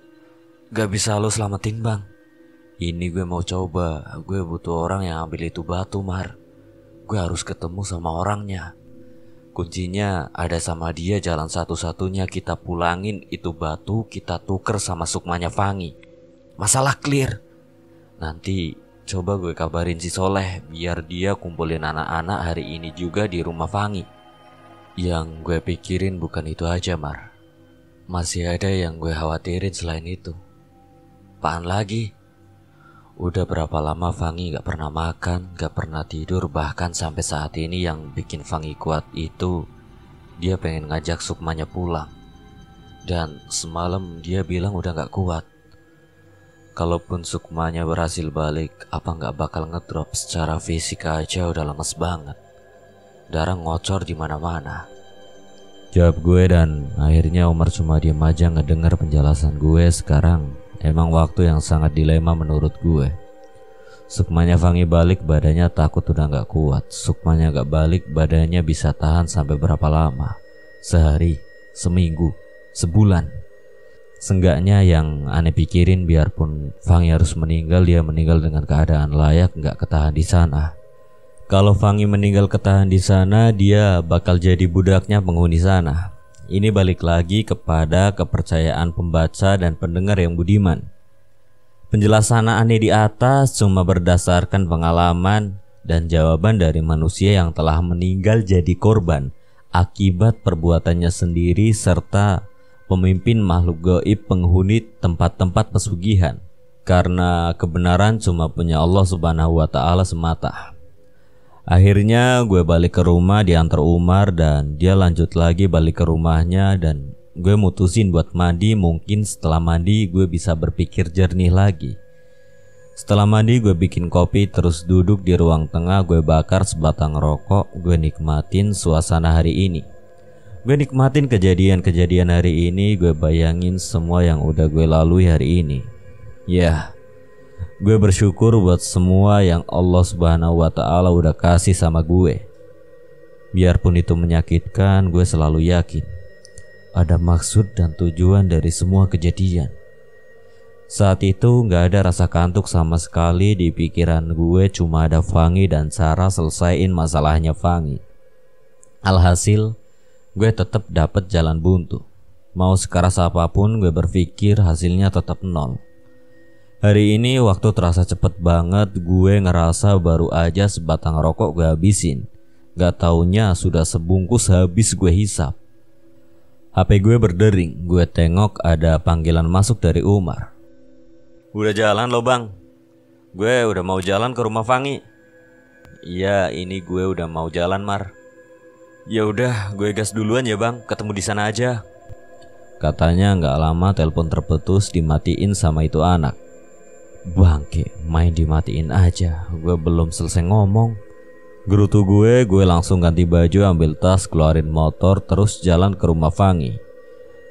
gak bisa lo selamatin bang. Ini gue mau coba. Gue butuh orang yang ambil itu batu Mar. Gue harus ketemu sama orangnya. Kuncinya ada sama dia. Jalan satu-satunya kita pulangin itu batu, kita tuker sama sukmanya Fangi. Masalah clear. Nanti coba gue kabarin si Soleh, biar dia kumpulin anak-anak hari ini juga di rumah Fangi. Yang gue pikirin bukan itu aja Mar, masih ada yang gue khawatirin selain itu. Apaan lagi? Udah berapa lama Fangi gak pernah makan, gak pernah tidur. Bahkan sampai saat ini yang bikin Fangi kuat itu, dia pengen ngajak sukmanya pulang. Dan semalam dia bilang udah gak kuat. Kalaupun sukmanya berhasil balik, apa gak bakal ngedrop? Secara fisik aja udah lemes banget, darah ngocor di mana-mana, jawab gue. Dan akhirnya Umar cuma diam aja ngedenger penjelasan gue. Sekarang emang waktu yang sangat dilema menurut gue. Sukmanya Fangi balik, badannya takut udah gak kuat. Sukmanya gak balik, badannya bisa tahan sampai berapa lama? Sehari, seminggu, sebulan. Seenggaknya yang aneh pikirin, biarpun Fangi harus meninggal, dia meninggal dengan keadaan layak, gak ketahan di sana. Kalau Fangi meninggal ketahan di sana, dia bakal jadi budaknya penghuni sana. Ini balik lagi kepada kepercayaan pembaca dan pendengar yang budiman. Penjelasan aneh di atas cuma berdasarkan pengalaman dan jawaban dari manusia yang telah meninggal jadi korban akibat perbuatannya sendiri, serta pemimpin makhluk gaib penghuni tempat-tempat pesugihan. Karena kebenaran cuma punya Allah Subhanahu wa Ta'ala semata. Akhirnya gue balik ke rumah diantar Umar, dan dia lanjut lagi balik ke rumahnya. Dan gue mutusin buat mandi. Mungkin setelah mandi gue bisa berpikir jernih lagi. Setelah mandi gue bikin kopi, terus duduk di ruang tengah. Gue bakar sebatang rokok. Gue nikmatin suasana hari ini. Gue nikmatin kejadian-kejadian hari ini. Gue bayangin semua yang udah gue lalui hari ini. Ya, gue bersyukur buat semua yang Allah Subhanahu wa Ta'ala udah kasih sama gue. Biarpun itu menyakitkan, gue selalu yakin ada maksud dan tujuan dari semua kejadian. Saat itu gak ada rasa kantuk sama sekali di pikiran gue. Cuma ada Fangi dan cara selesaiin masalahnya Fangi. Alhasil, gue tetap dapet jalan buntu. Mau sekeras apapun gue berpikir hasilnya tetap nol. Hari ini waktu terasa cepet banget. Gue ngerasa baru aja sebatang rokok gue habisin. Gak taunya sudah sebungkus habis gue hisap. HP gue berdering. Gue tengok ada panggilan masuk dari Umar. Udah jalan lo bang? Gue udah mau jalan ke rumah Fangi. Iya, ini gue udah mau jalan Mar. Ya udah, gue gas duluan ya bang. Ketemu di sana aja. Katanya gak lama telepon terputus, dimatiin sama itu anak. Bangke, main dimatiin aja. Gue belum selesai ngomong. Gerutu gue langsung ganti baju, ambil tas, keluarin motor, terus jalan ke rumah Fangi.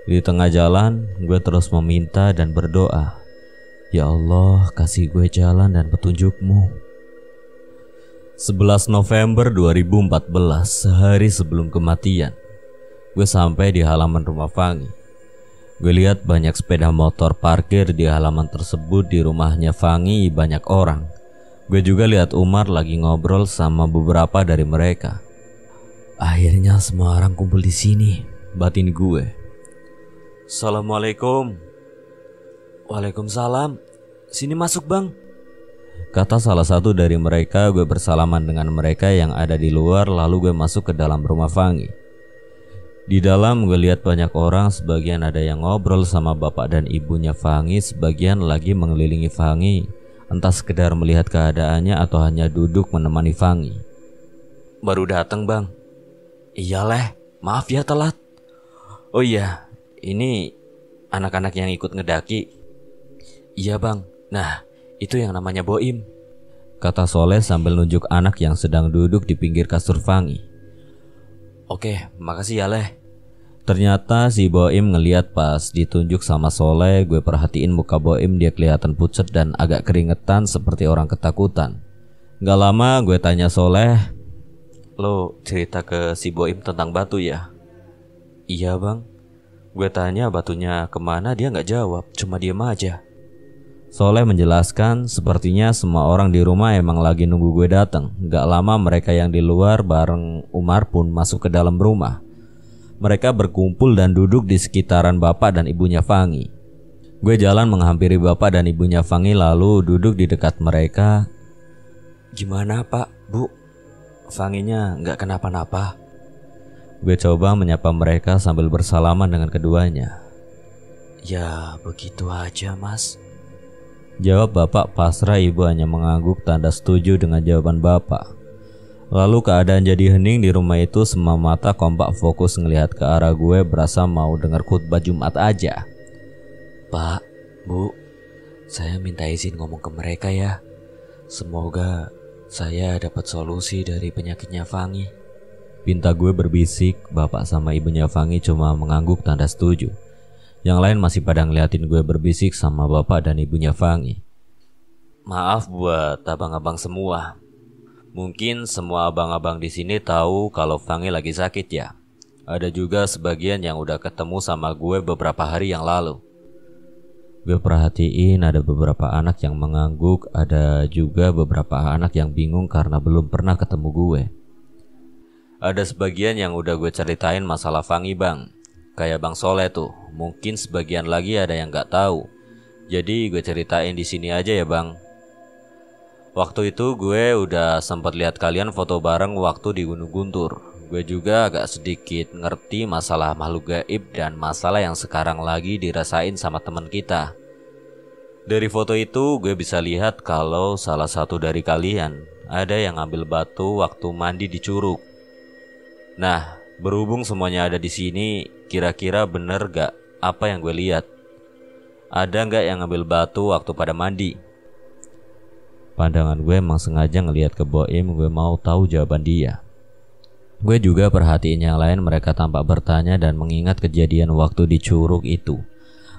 Di tengah jalan, gue terus meminta dan berdoa. Ya Allah, kasih gue jalan dan petunjuk-Mu. 11 November 2014, sehari sebelum kematian. Gue sampai di halaman rumah Fangi. Gue lihat banyak sepeda motor parkir di halaman tersebut. Di rumahnya Fangi banyak orang. Gue juga lihat Umar lagi ngobrol sama beberapa dari mereka. Akhirnya semua orang kumpul di sini, batin gue. Assalamualaikum. Waalaikumsalam. Sini masuk bang, kata salah satu dari mereka. Gue bersalaman dengan mereka yang ada di luar, lalu gue masuk ke dalam rumah Fangi. Di dalam gue lihat banyak orang, sebagian ada yang ngobrol sama bapak dan ibunya Fangi, sebagian lagi mengelilingi Fangi, entah sekedar melihat keadaannya atau hanya duduk menemani Fangi. Baru datang bang. Iyalah, maaf ya telat. Oh iya, ini anak-anak yang ikut ngedaki. Iya bang, nah itu yang namanya Boim, kata Soleh sambil nunjuk anak yang sedang duduk di pinggir kasur Fangi. Oke, makasih ya Leh. Ternyata si Boim ngeliat pas ditunjuk sama Soleh. Gue perhatiin muka Boim, dia kelihatan pucet dan agak keringetan seperti orang ketakutan. Gak lama gue tanya Soleh, lo cerita ke si Boim tentang batu ya? Iya bang. Gue tanya batunya kemana, dia gak jawab, cuma diem aja. Soleh menjelaskan sepertinya semua orang di rumah emang lagi nunggu gue datang. Gak lama mereka yang di luar bareng Umar pun masuk ke dalam rumah. Mereka berkumpul dan duduk di sekitaran bapak dan ibunya Fangi. Gue jalan menghampiri bapak dan ibunya Fangi lalu duduk di dekat mereka. Gimana pak, bu? Fanginya gak kenapa-napa? Gue coba menyapa mereka sambil bersalaman dengan keduanya. Ya begitu aja mas, jawab bapak pasrah. Ibu hanya mengangguk tanda setuju dengan jawaban bapak. Lalu keadaan jadi hening di rumah itu. Semua mata kompak fokus ngelihat ke arah gue, berasa mau dengar khutbah Jumat aja. Pak, bu, saya minta izin ngomong ke mereka ya. Semoga saya dapat solusi dari penyakitnya Fangi. Pinta gue berbisik. Bapak sama ibunya Fangi cuma mengangguk tanda setuju. Yang lain masih pada ngeliatin gue berbisik sama bapak dan ibunya Fangi. Maaf buat abang-abang semua. Mungkin semua abang-abang di sini tahu kalau Fangi lagi sakit ya. Ada juga sebagian yang udah ketemu sama gue beberapa hari yang lalu. Gue perhatiin ada beberapa anak yang mengangguk. Ada juga beberapa anak yang bingung karena belum pernah ketemu gue. Ada sebagian yang udah gue ceritain masalah Fangi bang. Kayak Bang Soleh tuh. Mungkin sebagian lagi ada yang gak tahu. Jadi gue ceritain di sini aja ya bang. Waktu itu gue udah sempat lihat kalian foto bareng waktu di Gunung Guntur. Gue juga agak sedikit ngerti masalah makhluk gaib dan masalah yang sekarang lagi dirasain sama teman kita. Dari foto itu gue bisa lihat kalau salah satu dari kalian ada yang ngambil batu waktu mandi di curug. Nah, berhubung semuanya ada di sini, kira-kira bener gak apa yang gue lihat? Ada gak yang ngambil batu waktu pada mandi? Pandangan gue emang sengaja ngelihat ke Boim. Gue mau tahu jawaban dia. Gue juga perhatiin yang lain. Mereka tampak bertanya dan mengingat kejadian waktu di curug itu.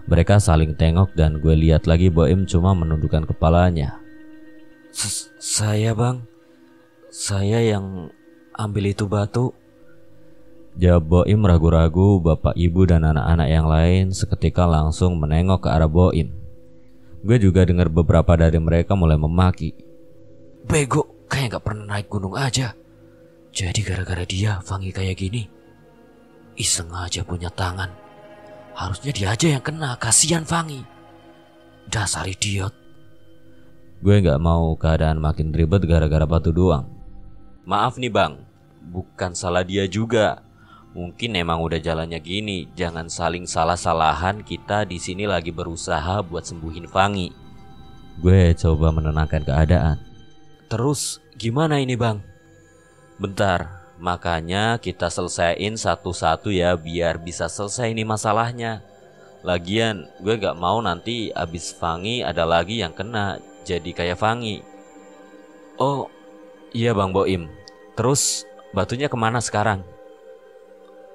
Mereka saling tengok dan gue lihat lagi Boim cuma menundukkan kepalanya. Saya bang, saya yang ambil itu batu, jawab Boim ragu-ragu. Bapak, ibu, dan anak-anak yang lain seketika langsung menengok ke arah Boim. Gue juga dengar beberapa dari mereka mulai memaki. Bego, kayak gak pernah naik gunung aja. Jadi gara-gara dia Fangi kayak gini. Iseng aja punya tangan. Harusnya dia aja yang kena, kasihan Fangi. Dasar idiot. Gue gak mau keadaan makin ribet gara-gara batu doang. Maaf nih bang, bukan salah dia juga. Mungkin emang udah jalannya gini. Jangan saling salah-salahan. Kita di sini lagi berusaha buat sembuhin Fangi. Gue coba menenangkan keadaan. Terus gimana ini bang? Bentar, makanya kita selesaiin satu-satu ya, biar bisa selesai ini masalahnya. Lagian gue gak mau nanti abis Fangi ada lagi yang kena jadi kayak Fangi. Oh iya bang Boim. Terus batunya kemana sekarang?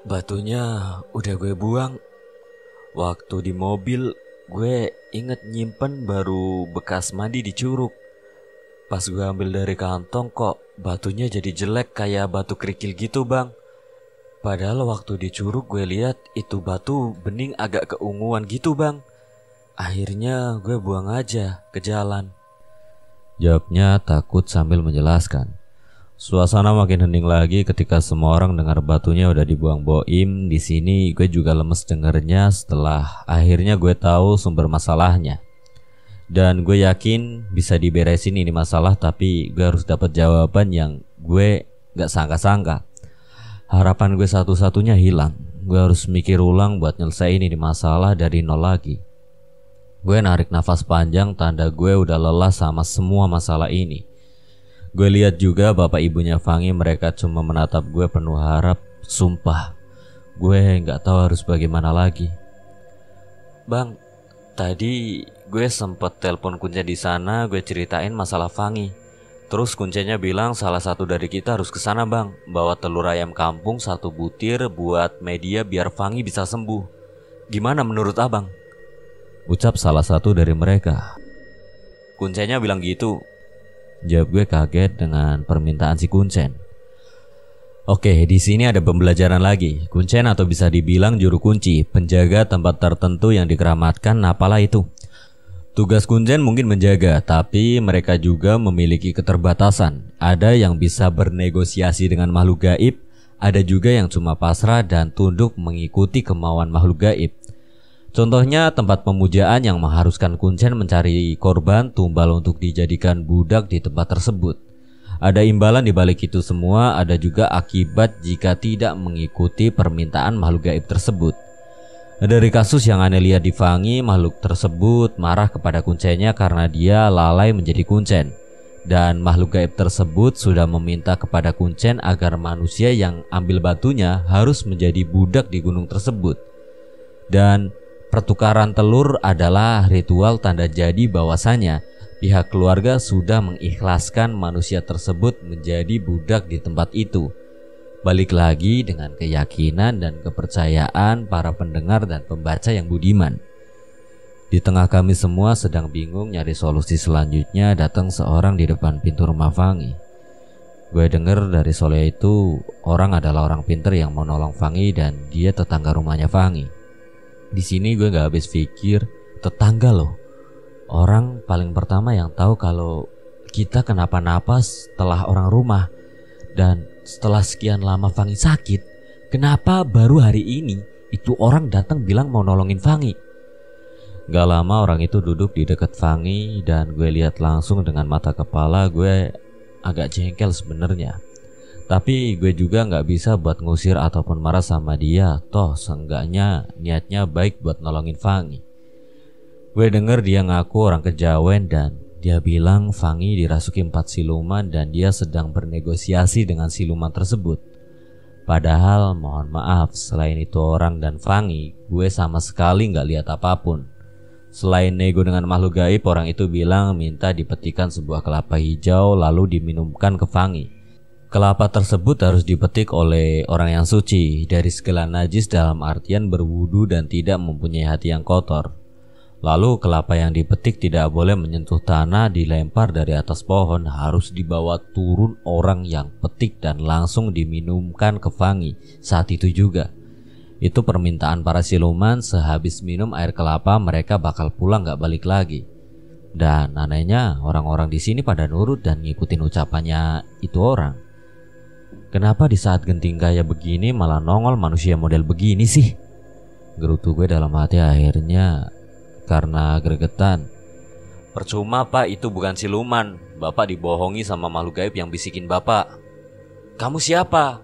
Batunya udah gue buang. Waktu di mobil gue inget nyimpen baru bekas mandi di curug. Pas gue ambil dari kantong kok batunya jadi jelek kayak batu kerikil gitu bang. Padahal waktu di curug gue lihat itu batu bening agak keunguan gitu bang. Akhirnya gue buang aja ke jalan. Jawabnya takut sambil menjelaskan. Suasana makin hening lagi ketika semua orang dengar batunya udah dibuang Boim. Di sini gue juga lemes dengernya setelah akhirnya gue tahu sumber masalahnya. Dan gue yakin bisa diberesin ini masalah, tapi gue harus dapat jawaban yang gue gak sangka-sangka. Harapan gue satu-satunya hilang. Gue harus mikir ulang buat nyelesain ini masalah dari nol lagi. Gue narik nafas panjang, tanda gue udah lelah sama semua masalah ini. Gue lihat juga bapak ibunya Fangi, mereka cuma menatap gue penuh harap. Sumpah, gue gak tahu harus bagaimana lagi. Bang, tadi gue sempet telepon Kunce di sana, gue ceritain masalah Fangi. Terus Kuncenya bilang salah satu dari kita harus kesana bang, bawa telur ayam kampung 1 butir buat media biar Fangi bisa sembuh. Gimana menurut abang? Ucap salah satu dari mereka. Kuncenya bilang gitu. Jawab gue kaget dengan permintaan si Kuncen. Oke, di sini ada pembelajaran lagi. Kuncen atau bisa dibilang juru kunci, penjaga tempat tertentu yang dikeramatkan, apalah itu. Tugas Kuncen mungkin menjaga, tapi mereka juga memiliki keterbatasan. Ada yang bisa bernegosiasi dengan makhluk gaib, ada juga yang cuma pasrah dan tunduk mengikuti kemauan makhluk gaib. Contohnya tempat pemujaan yang mengharuskan Kuncen mencari korban tumbal untuk dijadikan budak di tempat tersebut. Ada imbalan di balik itu semua, ada juga akibat jika tidak mengikuti permintaan makhluk gaib tersebut. Dari kasus yang aneh lihat di Fangi, makhluk tersebut marah kepada Kuncennya karena dia lalai menjadi Kuncen. Dan makhluk gaib tersebut sudah meminta kepada Kuncen agar manusia yang ambil batunya harus menjadi budak di gunung tersebut. Dan pertukaran telur adalah ritual tanda jadi bahwasanya pihak keluarga sudah mengikhlaskan manusia tersebut menjadi budak di tempat itu. Balik lagi dengan keyakinan dan kepercayaan para pendengar dan pembaca yang budiman. Di tengah kami semua sedang bingung nyari solusi selanjutnya, datang seorang di depan pintu rumah Fangi. Gue denger dari Soleh itu orang adalah orang pinter yang mau nolong Fangi dan dia tetangga rumahnya Fangi. Di sini gue gak habis pikir, tetangga loh. Orang paling pertama yang tahu kalau kita kenapa-napa setelah orang rumah. Dan setelah sekian lama Fangi sakit, kenapa baru hari ini itu orang datang bilang mau nolongin Fangi? Gak lama orang itu duduk di dekat Fangi dan gue lihat langsung dengan mata kepala. Gue agak jengkel sebenarnya. Tapi gue juga gak bisa buat ngusir ataupun marah sama dia. Toh seenggaknya niatnya baik buat nolongin Fangi. Gue denger dia ngaku orang kejawen dan dia bilang Fangi dirasuki 4 siluman dan dia sedang bernegosiasi dengan siluman tersebut. Padahal mohon maaf, selain itu orang dan Fangi, gue sama sekali gak lihat apapun. Selain nego dengan makhluk gaib, orang itu bilang minta dipetikan sebuah kelapa hijau lalu diminumkan ke Fangi. Kelapa tersebut harus dipetik oleh orang yang suci dari segala najis, dalam artian berwudu dan tidak mempunyai hati yang kotor. Lalu kelapa yang dipetik tidak boleh menyentuh tanah, dilempar dari atas pohon, harus dibawa turun orang yang petik dan langsung diminumkan ke Fangi saat itu juga. Itu permintaan para siluman, sehabis minum air kelapa mereka bakal pulang gak balik lagi. Dan anehnya orang-orang di sini pada nurut dan ngikutin ucapannya itu orang. Kenapa di saat genting kayak begini malah nongol manusia model begini sih? Gerutu gue dalam hati akhirnya karena gregetan. Percuma pak, itu bukan siluman. Bapak dibohongi sama makhluk gaib yang bisikin bapak. Kamu siapa?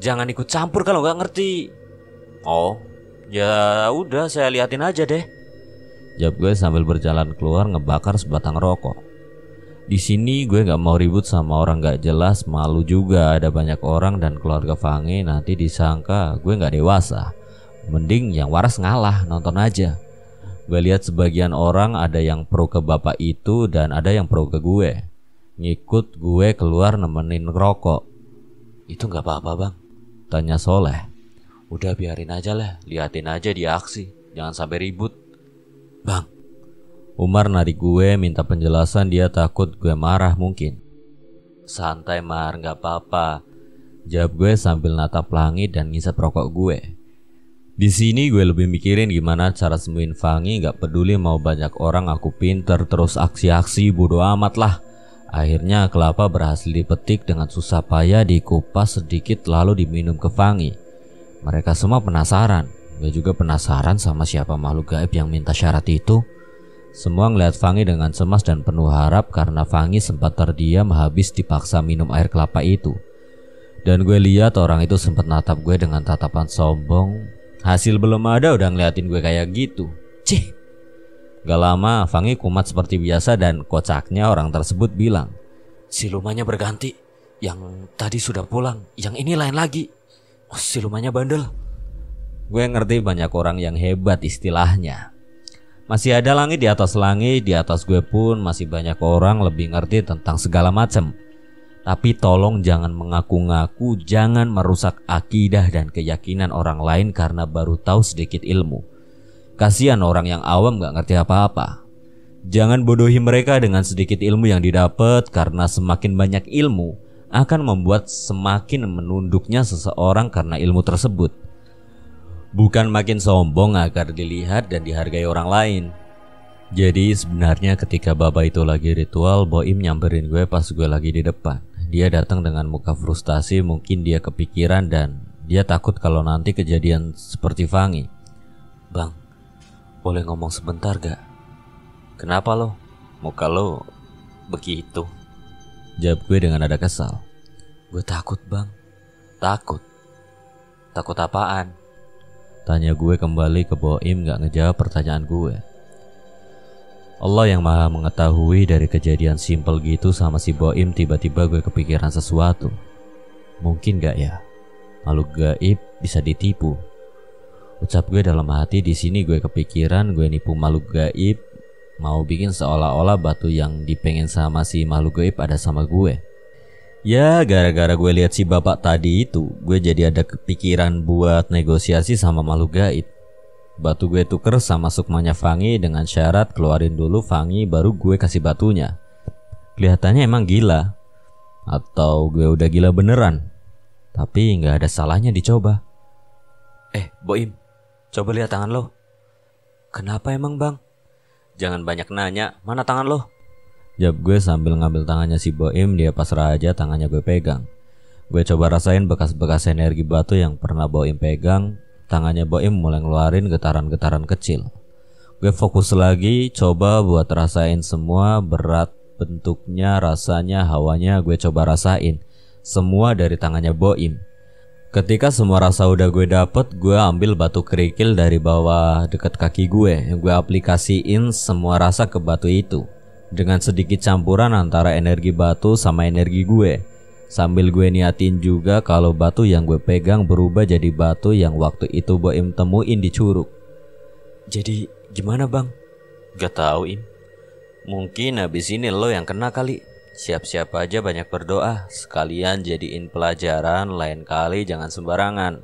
Jangan ikut campur kalau nggak ngerti. Oh, ya udah saya liatin aja deh. Jawab gue sambil berjalan keluar ngebakar sebatang rokok. Di sini gue nggak mau ribut sama orang nggak jelas, malu juga ada banyak orang dan keluarga Fangi nanti disangka gue nggak dewasa. Mending yang waras ngalah, nonton aja. Gue lihat sebagian orang ada yang pro ke bapak itu dan ada yang pro ke gue. Ngikut gue keluar nemenin rokok. Itu nggak apa-apa bang? Tanya Soleh. Udah biarin aja lah, liatin aja dia aksi. Jangan sampai ribut. Bang, Umar narik gue minta penjelasan, dia takut gue marah mungkin. santai Mar, gak apa-apa. Jawab gue sambil natap langit dan ngisap rokok gue. Di sini gue lebih mikirin gimana cara sembuhin Fangi, gak peduli mau banyak orang aku pinter terus aksi-aksi bodo amat lah. Akhirnya kelapa berhasil dipetik dengan susah payah, dikupas sedikit lalu diminum ke Fangi. Mereka semua penasaran. Gue juga penasaran sama siapa makhluk gaib yang minta syarat itu. Semua ngeliat Fangi dengan cemas dan penuh harap karena Fangi sempat terdiam habis dipaksa minum air kelapa itu. Dan gue lihat orang itu sempat natap gue dengan tatapan sombong. Hasil belum ada udah ngeliatin gue kayak gitu. Cih. Gak lama Fangi kumat seperti biasa dan kocaknya orang tersebut bilang, silumannya berganti. Yang tadi sudah pulang, yang ini lain lagi. Oh, silumannya bandel. Gue ngerti banyak orang yang hebat istilahnya. Masih ada langit di atas langit, di atas gue pun masih banyak orang lebih ngerti tentang segala macam. Tapi tolong jangan mengaku-ngaku, jangan merusak akidah dan keyakinan orang lain karena baru tahu sedikit ilmu. Kasihan orang yang awam gak ngerti apa-apa. Jangan bodohi mereka dengan sedikit ilmu yang didapat, karena semakin banyak ilmu akan membuat semakin menunduknya seseorang karena ilmu tersebut. Bukan makin sombong agar dilihat dan dihargai orang lain. Jadi sebenarnya ketika bapak itu lagi ritual, Boim nyamperin gue pas gue lagi di depan. Dia datang dengan muka frustasi, mungkin dia kepikiran dan dia takut kalau nanti kejadian seperti Fangi. Bang, boleh ngomong sebentar gak? Kenapa lo? Muka lo begitu? Jawab gue dengan ada kesal. Gue takut bang. Takut? Takut apaan? Tanya gue kembali ke Boim gak ngejawab pertanyaan gue. Allah yang maha mengetahui, dari kejadian simpel gitu sama si Boim tiba-tiba gue kepikiran sesuatu. Mungkin gak ya makhluk gaib bisa ditipu? Ucap gue dalam hati. Di sini gue kepikiran gue nipu makhluk gaib, mau bikin seolah-olah batu yang dipengen sama si makhluk gaib ada sama gue. Ya gara-gara gue lihat si bapak tadi itu, gue jadi ada kepikiran buat negosiasi sama makhluk gaib. Batu gue tuker sama sukmanya Fangi dengan syarat keluarin dulu Fangi baru gue kasih batunya. Kelihatannya emang gila, atau gue udah gila beneran. Tapi gak ada salahnya dicoba. Boim, coba lihat tangan lo. Kenapa emang bang? Jangan banyak nanya, mana tangan lo? Jawab gue sambil ngambil tangannya si Boim. Dia pasrah aja, tangannya gue pegang. Gue coba rasain bekas-bekas energi batu yang pernah Boim pegang. Tangannya Boim mulai ngeluarin getaran-getaran kecil. Gue fokus lagi, coba buat rasain semua. Berat bentuknya, rasanya, hawanya gue coba rasain. Semua dari tangannya Boim. Ketika semua rasa udah gue dapet, gue ambil batu kerikil dari bawah deket kaki gue. Gue aplikasiin semua rasa ke batu itu dengan sedikit campuran antara energi batu sama energi gue. Sambil gue niatin juga kalau batu yang gue pegang berubah jadi batu yang waktu itu Boim temuin di curug. Jadi gimana bang? Gak tau Im. Mungkin habis ini lo yang kena kali. Siap-siap aja banyak berdoa. Sekalian jadiin pelajaran, lain kali jangan sembarangan.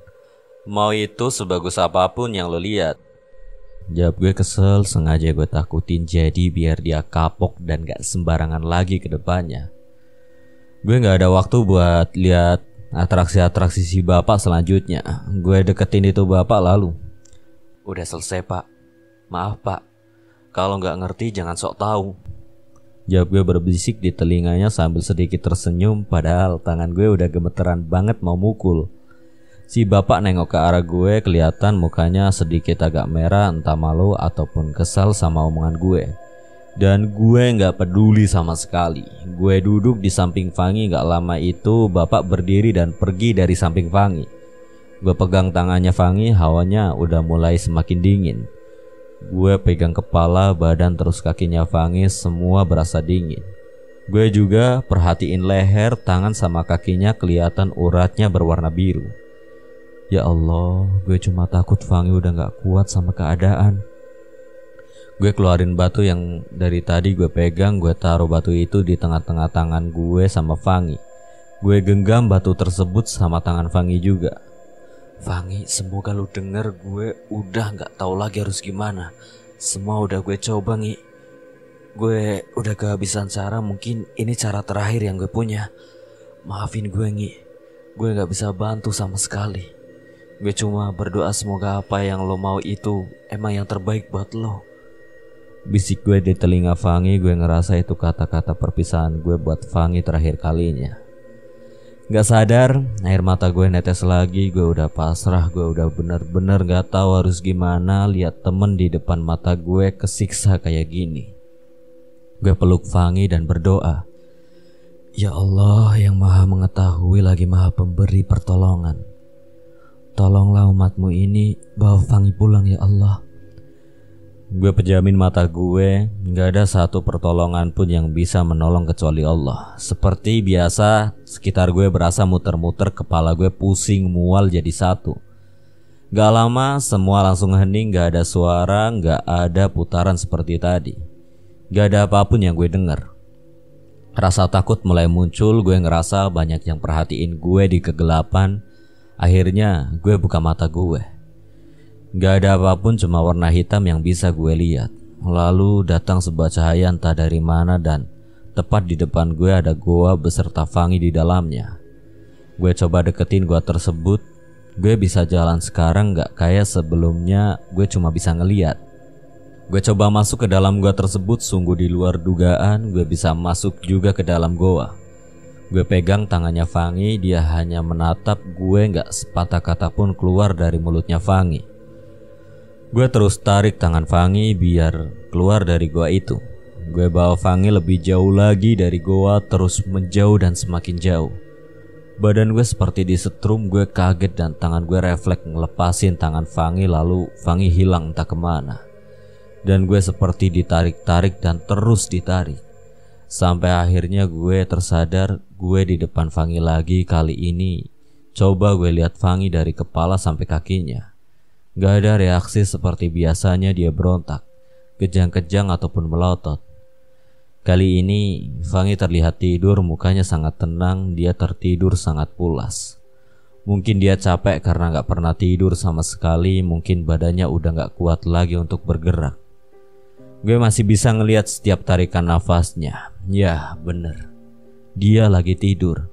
Mau itu sebagus apapun yang lo lihat. Jawab gue kesel, sengaja gue takutin jadi biar dia kapok dan gak sembarangan lagi ke depannya. Gue gak ada waktu buat lihat atraksi-atraksi si bapak selanjutnya. Gue deketin itu bapak lalu. Udah selesai pak. Maaf pak, kalau gak ngerti jangan sok tahu. Jawab gue berbisik di telinganya sambil sedikit tersenyum, padahal tangan gue udah gemeteran banget mau mukul. Si bapak nengok ke arah gue, kelihatan mukanya sedikit agak merah, entah malu ataupun kesal sama omongan gue. Dan gue gak peduli sama sekali. Gue duduk di samping Fangi. Gak lama itu bapak berdiri dan pergi dari samping Fangi. Gue pegang tangannya Fangi, hawanya udah mulai semakin dingin. Gue pegang kepala, badan terus kakinya Fangi, semua berasa dingin. Gue juga perhatiin leher, tangan sama kakinya, kelihatan uratnya berwarna biru. Ya Allah, gue cuma takut Fangi udah gak kuat sama keadaan. Gue keluarin batu yang dari tadi gue pegang, gue taruh batu itu di tengah-tengah tangan gue sama Fangi. Gue genggam batu tersebut sama tangan Fangi juga. Fangi, semoga lu denger, gue udah gak tahu lagi harus gimana. Semua udah gue coba, Ngi. Gue udah kehabisan cara, mungkin ini cara terakhir yang gue punya. Maafin gue, Ngi. Gue gak bisa bantu sama sekali. Gue cuma berdoa semoga apa yang lo mau itu emang yang terbaik buat lo. Bisik gue di telinga Fangi. Gue ngerasa itu kata-kata perpisahan gue buat Fangi terakhir kalinya. Gak sadar, air mata gue netes lagi. Gue udah pasrah, gue udah bener-bener gak tahu harus gimana lihat temen di depan mata gue kesiksa kayak gini. Gue peluk Fangi dan berdoa, ya Allah yang maha mengetahui lagi maha pemberi pertolongan, tolonglah umatmu ini, bawa Fangi pulang ya Allah. Gue pejamin mata gue, gak ada satu pertolongan pun yang bisa menolong kecuali Allah. Seperti biasa, sekitar gue berasa muter-muter, kepala gue pusing, mual jadi satu. Gak lama, semua langsung hening, gak ada suara, gak ada putaran seperti tadi. Gak ada apapun yang gue dengar. Rasa takut mulai muncul, gue ngerasa banyak yang perhatiin gue di kegelapan. Akhirnya, gue buka mata gue. Gak ada apapun, cuma warna hitam yang bisa gue lihat. Lalu datang sebuah cahaya entah dari mana dan tepat di depan gue ada goa beserta Fangi di dalamnya. Gue coba deketin goa tersebut. Gue bisa jalan sekarang gak kayak sebelumnya gue cuma bisa ngeliat. Gue coba masuk ke dalam goa tersebut, sungguh di luar dugaan gue bisa masuk juga ke dalam goa. Gue pegang tangannya Fangi, dia hanya menatap gue, gak sepatah kata pun keluar dari mulutnya Fangi. Gue terus tarik tangan Fangi biar keluar dari goa itu. Gue bawa Fangi lebih jauh lagi dari goa, terus menjauh dan semakin jauh. Badan gue seperti disetrum, gue kaget dan tangan gue refleks ngelepasin tangan Fangi, lalu Fangi hilang entah kemana. Dan gue seperti ditarik-tarik dan terus ditarik. Sampai akhirnya gue tersadar gue di depan Fangi lagi. Kali ini coba gue lihat Fangi dari kepala sampai kakinya. Gak ada reaksi seperti biasanya, dia berontak, kejang-kejang ataupun melotot. Kali ini Fangi terlihat tidur, mukanya sangat tenang, dia tertidur sangat pulas. Mungkin dia capek karena gak pernah tidur sama sekali, mungkin badannya udah gak kuat lagi untuk bergerak. Gue masih bisa ngelihat setiap tarikan nafasnya. Ya bener, dia lagi tidur.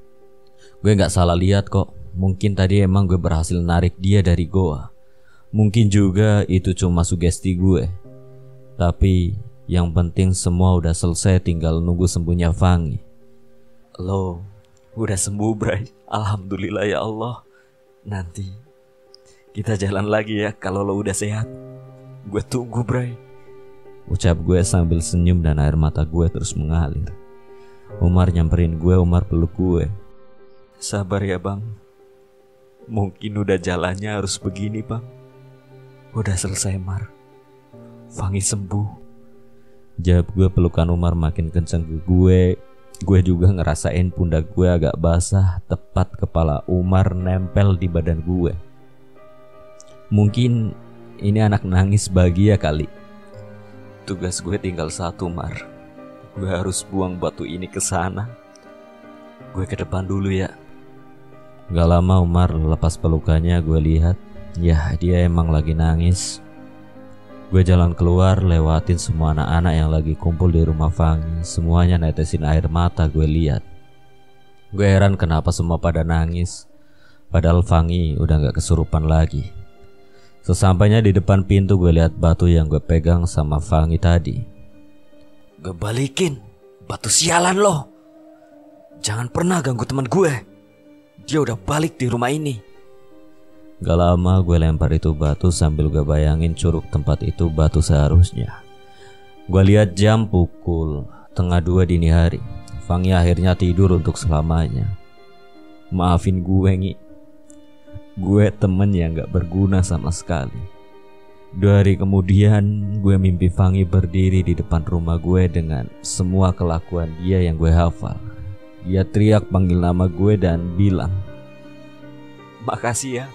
Gue gak salah lihat kok, mungkin tadi emang gue berhasil narik dia dari goa. Mungkin juga itu cuma sugesti gue. Tapi yang penting semua udah selesai, tinggal nunggu sembuhnya Fangi. Lo udah sembuh, Bray. Alhamdulillah ya Allah. Nanti kita jalan lagi ya kalau lo udah sehat. Gue tunggu, Bray. Ucap gue sambil senyum dan air mata gue terus mengalir. Umar nyamperin gue, Umar peluk gue. Sabar ya bang. Mungkin udah jalannya harus begini bang. Udah selesai Mar. Fangi sembuh. Jawab gue, pelukan Umar makin kencang ke gue. Gue juga ngerasain pundak gue agak basah, tepat kepala Umar nempel di badan gue. Mungkin ini anak nangis bahagia kali. Tugas gue tinggal satu Mar. Gue harus buang batu ini ke sana. Gue ke depan dulu ya. Gak lama Umar lepas pelukannya, gue lihat ya dia emang lagi nangis. Gue jalan keluar, lewatin semua anak-anak yang lagi kumpul di rumah Fangi. Semuanya netesin air mata gue lihat. Gue heran kenapa semua pada nangis, padahal Fangi udah gak kesurupan lagi. Sesampainya di depan pintu, gue lihat batu yang gue pegang sama Fangi tadi. Gue balikin Batu sialan lo. Jangan pernah ganggu teman gue. Dia udah balik di rumah ini. Gak lama gue lempar itu batu sambil gue bayangin curug tempat itu batu seharusnya. Gue lihat jam pukul 1:30 dini hari. Fangi akhirnya tidur untuk selamanya. Maafin gue Ngi. Gue temen yang gak berguna sama sekali. 2 hari kemudian gue mimpi Fangi berdiri di depan rumah gue dengan semua kelakuan dia yang gue hafal. Dia teriak panggil nama gue dan bilang, "Makasih ya,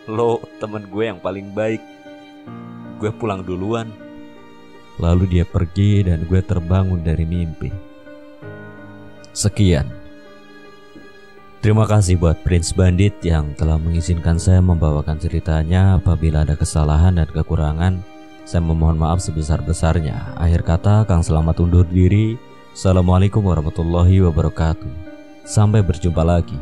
lo temen gue yang paling baik. Gue pulang duluan." Lalu dia pergi dan gue terbangun dari mimpi. Sekian. Terima kasih buat Prince Bandit yang telah mengizinkan saya membawakan ceritanya. Apabila ada kesalahan dan kekurangan, saya memohon maaf sebesar-besarnya. Akhir kata, Kang Selamat undur diri. Assalamualaikum warahmatullahi wabarakatuh. Sampai berjumpa lagi.